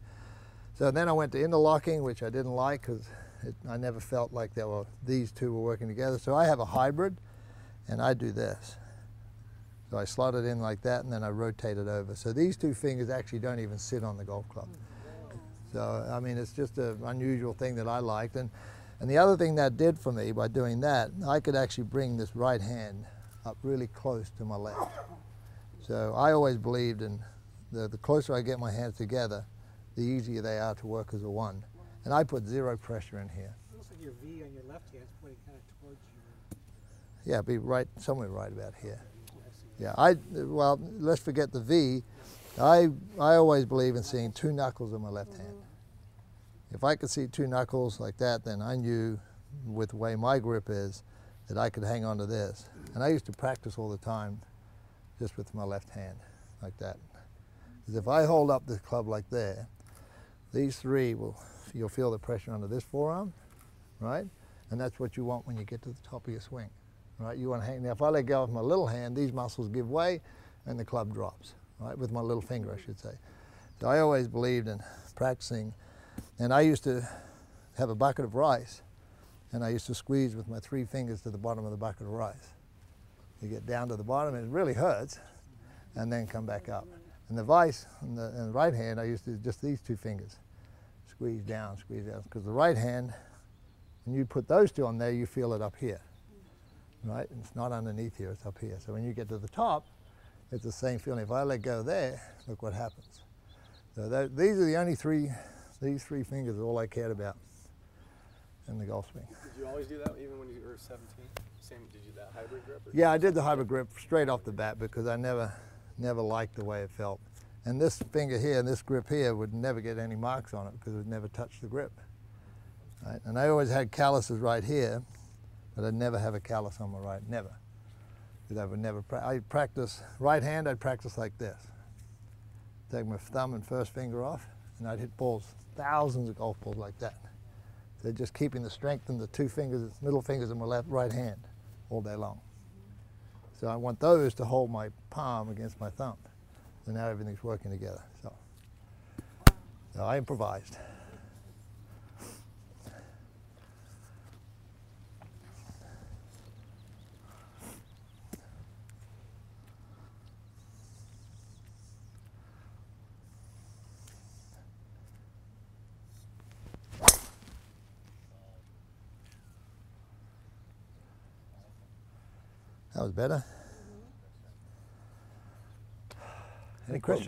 [SPEAKER 2] So then I went to interlocking, which I didn't like because I never felt like these two were working together. So I have a hybrid, and I do this. So I slot it in like that, and then I rotate it over. So these two fingers actually don't even sit on the golf club. So, I mean, it's just an unusual thing that I liked. And the other thing that did for me by doing that, I could actually bring this right hand up really close to my left. So I always believed in the closer I get my hands together, the easier they are to work as a one. And I put zero pressure in here.
[SPEAKER 6] It looks like your V on your left hand is pointing kind of towards your...
[SPEAKER 2] Yeah, be right, somewhere right about here. Yeah, well, let's forget the V. I always believe in seeing two knuckles in my left hand. If I could see two knuckles like that, then I knew with the way my grip is that I could hang on to this. And I used to practice all the time just with my left hand, like that. Because if I hold up the club like there, these three you'll feel the pressure under this forearm, right? And that's what you want when you get to the top of your swing, right? You want to hang. Now if I let go of my little hand, these muscles give way and the club drops, right? With my little finger, I should say. So I always believed in practicing. And I used to have a bucket of rice, and I used to squeeze with my 3 fingers to the bottom of the bucket of rice. You get down to the bottom, and it really hurts, and then come back up. And the vice, in the right hand, I used to just these 2 fingers. Squeeze down, because the right hand, when you put those 2 on there, you feel it up here, right? And it's not underneath here, it's up here. So when you get to the top, it's the same feeling. If I let go there, look what happens. So these are the only 3, these 3 fingers are all I cared about. in the golf swing.
[SPEAKER 5] Did you always do that even when you were 17? Same, did you do that hybrid grip?
[SPEAKER 2] Yeah, I did the hybrid grip straight off the bat because I never liked the way it felt. And this finger here and this grip here would never get any marks on it because it would never touch the grip. Right? And I always had calluses right here, but I'd never have a callus on my right, never. Because I would never, I'd practice, right hand I'd practice like this. Take my thumb and first finger off, and I'd hit balls, thousands of golf balls like that. So just keeping the strength in the two fingers, middle fingers in my right hand all day long. So I want those to hold my palm against my thumb. So now everything's working together. So I improvised. That was better. Any questions?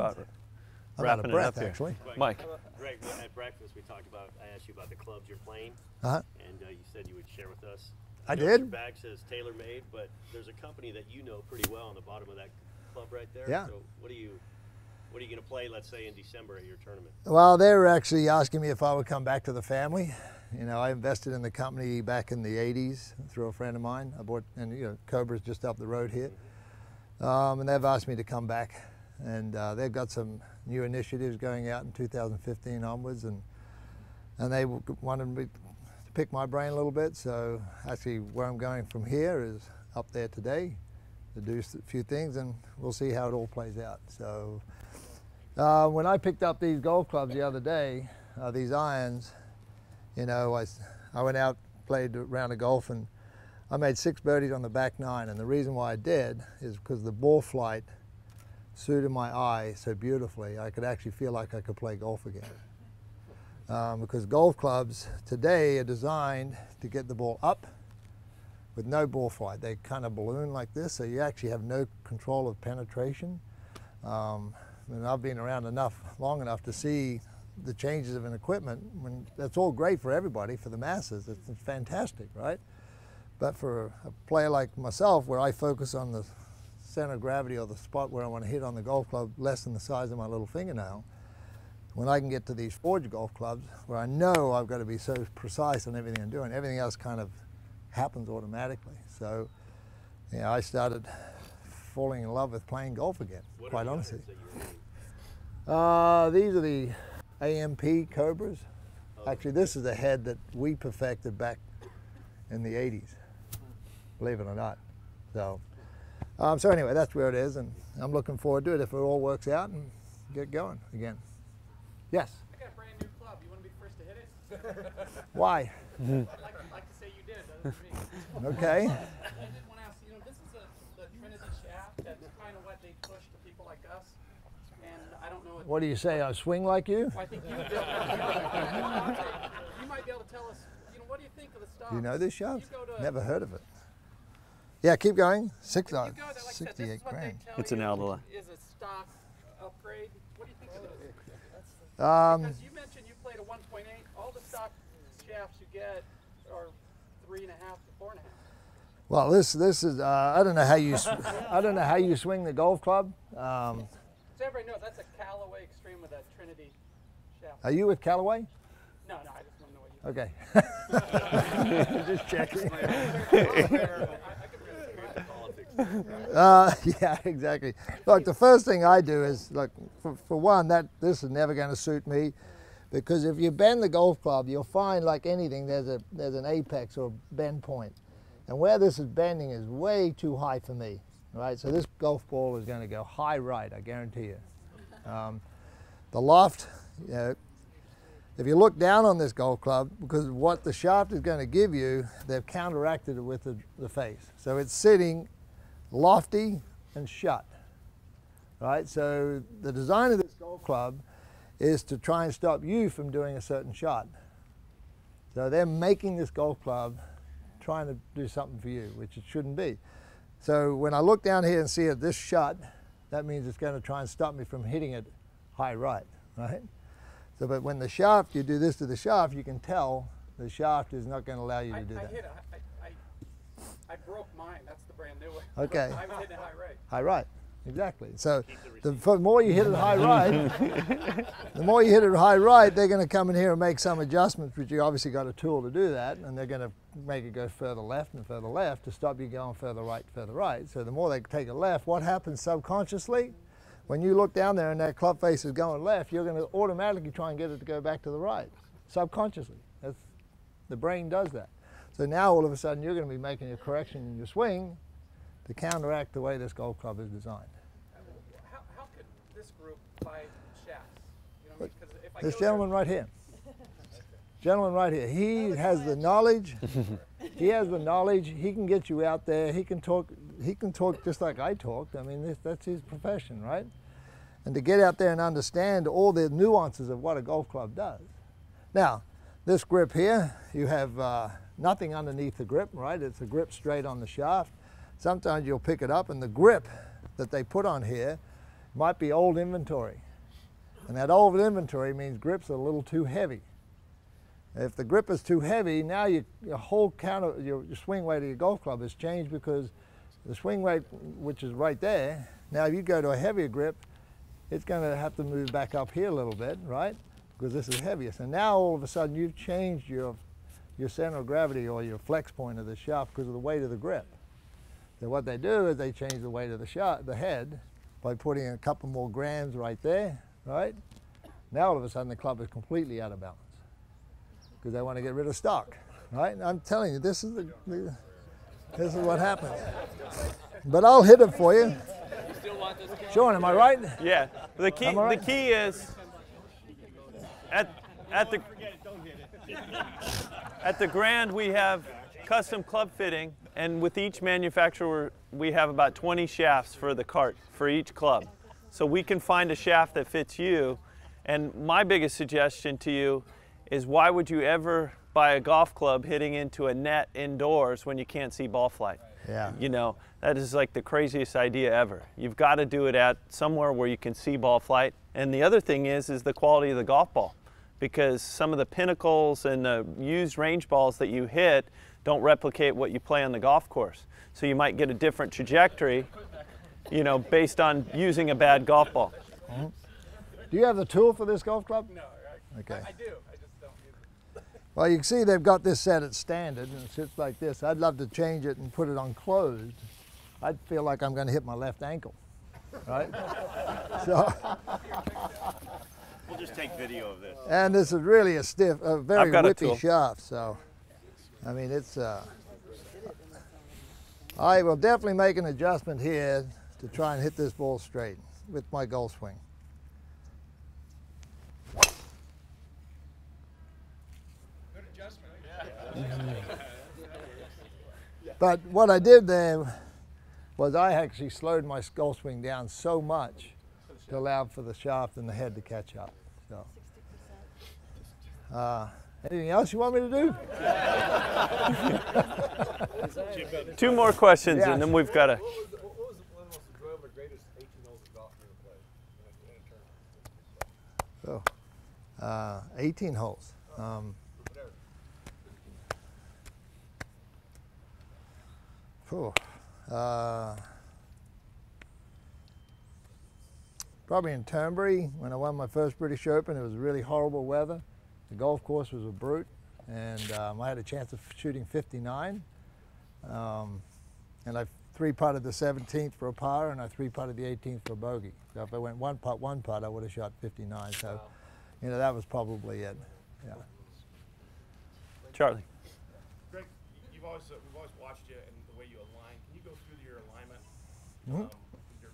[SPEAKER 2] I'm out of breath, actually.
[SPEAKER 1] Mike.
[SPEAKER 7] Greg, at breakfast we talked about, I asked you about the clubs you're playing,
[SPEAKER 2] Uh-huh.
[SPEAKER 7] and you said you would share with us.
[SPEAKER 2] I
[SPEAKER 7] Your
[SPEAKER 2] did.
[SPEAKER 7] bag says TaylorMade, but there's a company that you know pretty well on the bottom of that club right there.
[SPEAKER 2] Yeah.
[SPEAKER 7] So what are you going to play, let's say, in December at your tournament?
[SPEAKER 2] Well, they were actually asking me if I would come back to the family. You know, I invested in the company back in the 80s through a friend of mine. I bought, and you know, Cobra's just up the road here. And they've asked me to come back. And they've got some new initiatives going out in 2015 onwards. And they wanted me to pick my brain a little bit. So actually where I'm going from here is up there today to do a few things, and we'll see how it all plays out. So when I picked up these golf clubs the other day, these irons, you know, I went out, played a round of golf, and I made 6 birdies on the back 9. And the reason why I did is because the ball flight suited my eye so beautifully. I could actually feel like I could play golf again. Because golf clubs today are designed to get the ball up with no ball flight. They kind of balloon like this, so you actually have no control of penetration. And I've been around long enough to see the changes of an equipment. That's all great for everybody, for the masses. It's fantastic, right? But for a player like myself, where I focus on the center of gravity or the spot where I want to hit on the golf club less than the size of my little fingernail, when I can get to these forged golf clubs where I know I've got to be so precise on everything I'm doing, everything else kind of happens automatically. So, you know, I started falling in love with playing golf again, quite honestly. These are the AMP Cobras. Actually, this is the head that we perfected back in the 80s, believe it or not. So, so anyway, that's where it is, and I'm looking forward to it if it all works out and get going again. Yes?
[SPEAKER 6] I got a brand new club. You want to be the first to hit it?
[SPEAKER 2] Why?
[SPEAKER 6] I'd like to say you did. That was me.
[SPEAKER 2] Okay.
[SPEAKER 6] I did want to ask, you know, this is the Trinity shaft. That's kind of what they push to people like us. And I don't know
[SPEAKER 2] What do you say, I swing like you?
[SPEAKER 6] I think you might be able to tell us, you know, what do you think of the stock?
[SPEAKER 2] Do you know this shaft?
[SPEAKER 6] You go to-
[SPEAKER 2] Never heard of it. Yeah, keep going.
[SPEAKER 6] You go there, like I said, this
[SPEAKER 2] 68
[SPEAKER 6] is what they
[SPEAKER 2] grand.
[SPEAKER 6] tell
[SPEAKER 1] It's an
[SPEAKER 6] you
[SPEAKER 1] Aldela.
[SPEAKER 6] is a stock upgrade. What do you think of this? Because you mentioned you played a 1.8. All the stock shafts you get are 3.5 to 4.5.
[SPEAKER 2] Well, this is I don't know how you I don't know how you swing the golf club.
[SPEAKER 6] So everybody knows that's a Callaway Extreme with a Trinity shaft.
[SPEAKER 2] Are you with Callaway?
[SPEAKER 6] No, I just want to know what you
[SPEAKER 2] Okay. Just checking.
[SPEAKER 6] I
[SPEAKER 2] Yeah, exactly. Look, the first thing I do is, look, for one, this is never going to suit me, because if you bend the golf club, you'll find, like anything, there's an apex or bend point. And where this is bending is way too high for me, right? So this golf ball is going to go high right, I guarantee you. The loft, you know, if you look down on this golf club, because what the shaft is going to give you, they've counteracted it with the face. So it's sitting lofty and shut, right? So the design of this golf club is to try and stop you from doing a certain shot. So they're making this golf club trying to do something for you, which it shouldn't be. So when I look down here and see it this shut, that means it's going to try and stop me from hitting it high right, right? So, but when the shaft, you do this to the shaft, you can tell the shaft is not going to allow you to do that.
[SPEAKER 6] I broke mine. That's the brand new one.
[SPEAKER 2] Okay.
[SPEAKER 6] I was hitting it high right.
[SPEAKER 2] High right, exactly. So the more you hit it high right, the more you hit it high right, they're going to come in here and make some adjustments, which you obviously got a tool to do that, and they're going to make it go further left and further left to stop you going further right. So the more they take it left, what happens subconsciously? When you look down there and that club face is going left, you're going to automatically try and get it to go back to the right, subconsciously. The brain does that. So now all of a sudden you're going to be making a correction in your swing to counteract the way this golf club is designed.
[SPEAKER 6] How could this group buy shafts? You know, because if I
[SPEAKER 2] this gentleman right here. Gentleman right here. He has the knowledge. He has the knowledge. He can get you out there. He can talk just like I talked. I mean, that's his profession, right? And to get out there and understand all the nuances of what a golf club does. Now, this grip here, you have nothing underneath the grip, right? It's a grip straight on the shaft. Sometimes you'll pick it up and the grip that they put on here might be old inventory. And that old inventory means grips are a little too heavy. If the grip is too heavy, now your whole your swing weight of your golf club has changed, because the swing weight, which is right there, now if you go to a heavier grip, it's going to have to move back up here a little bit, right? Because this is heavier. So now all of a sudden you've changed your center of gravity or your flex point of the shaft because of the weight of the grip. So what they do is they change the weight of the head by putting a couple more grams right there, right? Now all of a sudden the club is completely out of balance because they want to get rid of stock, right? And I'm telling you, this is what happens. But I'll hit it for you. Shawn, am I right?
[SPEAKER 1] Yeah. The key is at the Grand we have custom club fitting, and with each manufacturer we have about 20 shafts for the cart for each club. So we can find a shaft that fits you. And my biggest suggestion to you is, why would you ever buy a golf club hitting into a net indoors when you can't see ball flight?
[SPEAKER 2] Yeah.
[SPEAKER 1] You know, that is like the craziest idea ever. You've got to do it at somewhere where you can see ball flight. And the other thing is the quality of the golf ball, because some of the pinnacles and the used range balls that you hit don't replicate what you play on the golf course. So you might get a different trajectory, you know, based on using a bad golf ball.
[SPEAKER 2] Mm-hmm. Do you have the tool for this golf club?
[SPEAKER 6] No,
[SPEAKER 2] okay.
[SPEAKER 6] I do. I just don't use it.
[SPEAKER 2] Well, you can see they've got this set at standard, and it sits like this. I'd love to change it and put it on closed. I'd feel like I'm going to hit my left ankle, right? So,
[SPEAKER 7] we'll just take video of this.
[SPEAKER 2] And this is really a very whippy shaft. So, I mean, it's. I will definitely make an adjustment here to try and hit this ball straight with my golf swing. But what I did there was I actually slowed my golf swing down so much to allow for the shaft and the head to catch up. So, anything else you want me to do?
[SPEAKER 1] 2 more questions, and then we've got to.
[SPEAKER 3] What was one of the most enjoyable, greatest 18 holes of golf you ever played in a tournament?
[SPEAKER 2] 18 holes. Probably in Turnberry when I won my first British Open. It was really horrible weather. The golf course was a brute, and I had a chance of shooting 59. And I 3-putted the 17th for a par, and I 3-putted the 18th for a bogey. So if I went one putt, I would have shot 59. So, you know, that was probably it. Yeah.
[SPEAKER 1] Charlie.
[SPEAKER 8] Greg, we've always watched you and the way you align. Can you go through your alignment,
[SPEAKER 2] Mm-hmm.
[SPEAKER 8] your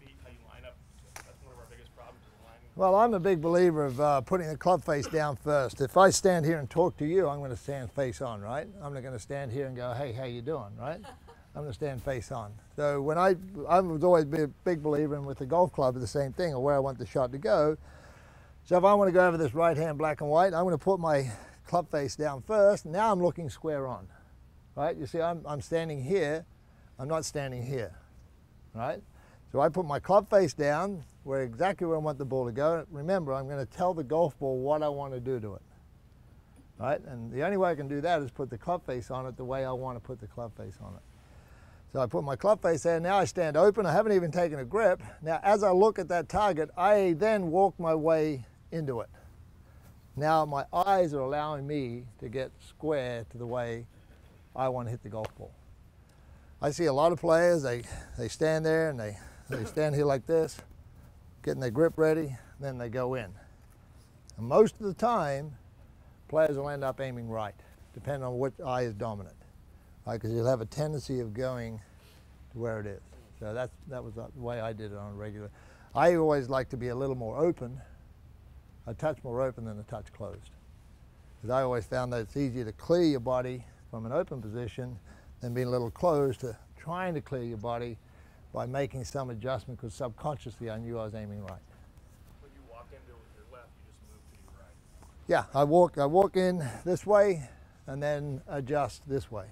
[SPEAKER 8] feet, how you line up? That's one of our biggest problems, is aligning.
[SPEAKER 2] Well, I'm a big believer of putting the club face down first. If I stand here and talk to you, I'm going to stand face on, right? I'm not going to stand here and go, hey, how you doing, right? I'm going to stand face on. So when I was always a big believer in with the golf club, the same thing, or where I want the shot to go. So if I want to go over this right hand black and white, I'm going to put my club face down first. Now I'm looking square on, right? You see, I'm standing here. I'm not standing here, right? So I put my club face down exactly where I want the ball to go. Remember, I'm going to tell the golf ball what I want to do to it. right? And the only way I can do that is put the club face on it the way I want to put the club face on it. So I put my club face there, now I stand open, I haven't even taken a grip. Now as I look at that target, I then walk my way into it. Now my eyes are allowing me to get square to the way I want to hit the golf ball. I see a lot of players, they stand there and they stand here like this, getting their grip ready, then they go in. And most of the time, players will end up aiming right, depending on which eye is dominant. Because you'll have a tendency of going to where it is. So that was the way I did it on a regular. I always like to be a little more open, a touch more open than a touch closed. Because I always found that it's easier to clear your body from an open position than being a little closed to trying to clear your body by making some adjustment, because subconsciously I knew I was aiming right.
[SPEAKER 8] When you walk into it with your left, you just move to your right.
[SPEAKER 2] Yeah, I walk in this way and then adjust this way.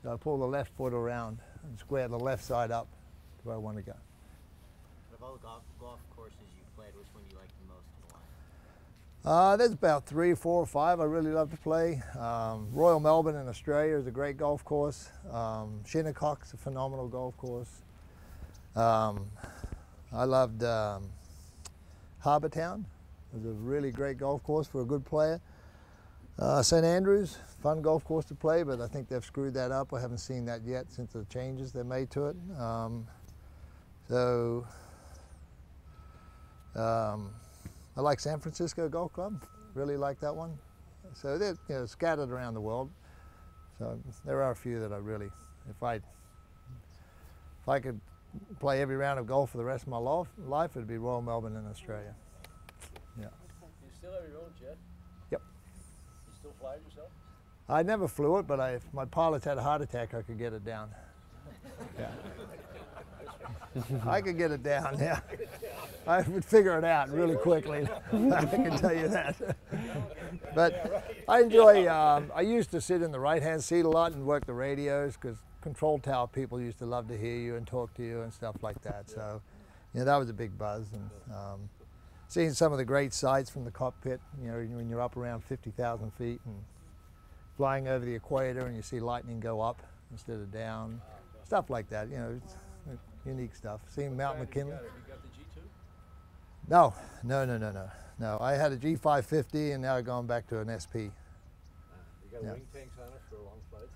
[SPEAKER 2] So I pull the left foot around and square the left side up to where I want to go.
[SPEAKER 9] Of all the golf courses you've played, which one do you like the most and why?
[SPEAKER 2] There's about 3, 4, or 5 I really love to play. Royal Melbourne in Australia is a great golf course. Shawn Cox, a phenomenal golf course. I loved Harbour Town. It was a really great golf course for a good player. St Andrews, fun golf course to play, but I think they've screwed that up. I haven't seen that yet since the changes they made to it. I like San Francisco Golf Club, really like that one. So they're scattered around the world. So there are a few that I really, if I could play every round of golf for the rest of my life, it'd be Royal Melbourne in Australia. Yeah.
[SPEAKER 3] You still have your own jet?
[SPEAKER 2] Yep.
[SPEAKER 3] You still fly it yourself?
[SPEAKER 2] I never flew it, but if my pilots had a heart attack, I could get it down. Yeah. I could get it down, yeah. I would figure it out really quickly. I can tell you that. But I enjoy, I used to sit in the right-hand seat a lot and work the radios, because control tower people used to love to hear you and talk to you and stuff like that. So, that was a big buzz. And seeing some of the great sights from the cockpit, when you're up around 50,000 feet and flying over the equator and you see lightning go up instead of down, stuff like that, it's unique stuff. Seeing Mount McKinley.
[SPEAKER 3] Have you got the G2?
[SPEAKER 2] No. I had a G550 and now I've gone back to an SP.
[SPEAKER 3] You got wing tanks on it for long flights?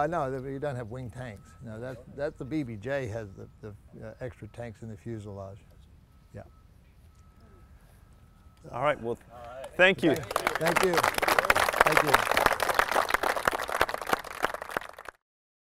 [SPEAKER 2] No, you don't have wing tanks. No, that's the BBJ has the extra tanks in the fuselage. Yeah.
[SPEAKER 1] All right. Well, thank you.
[SPEAKER 2] Thank you. Thank you.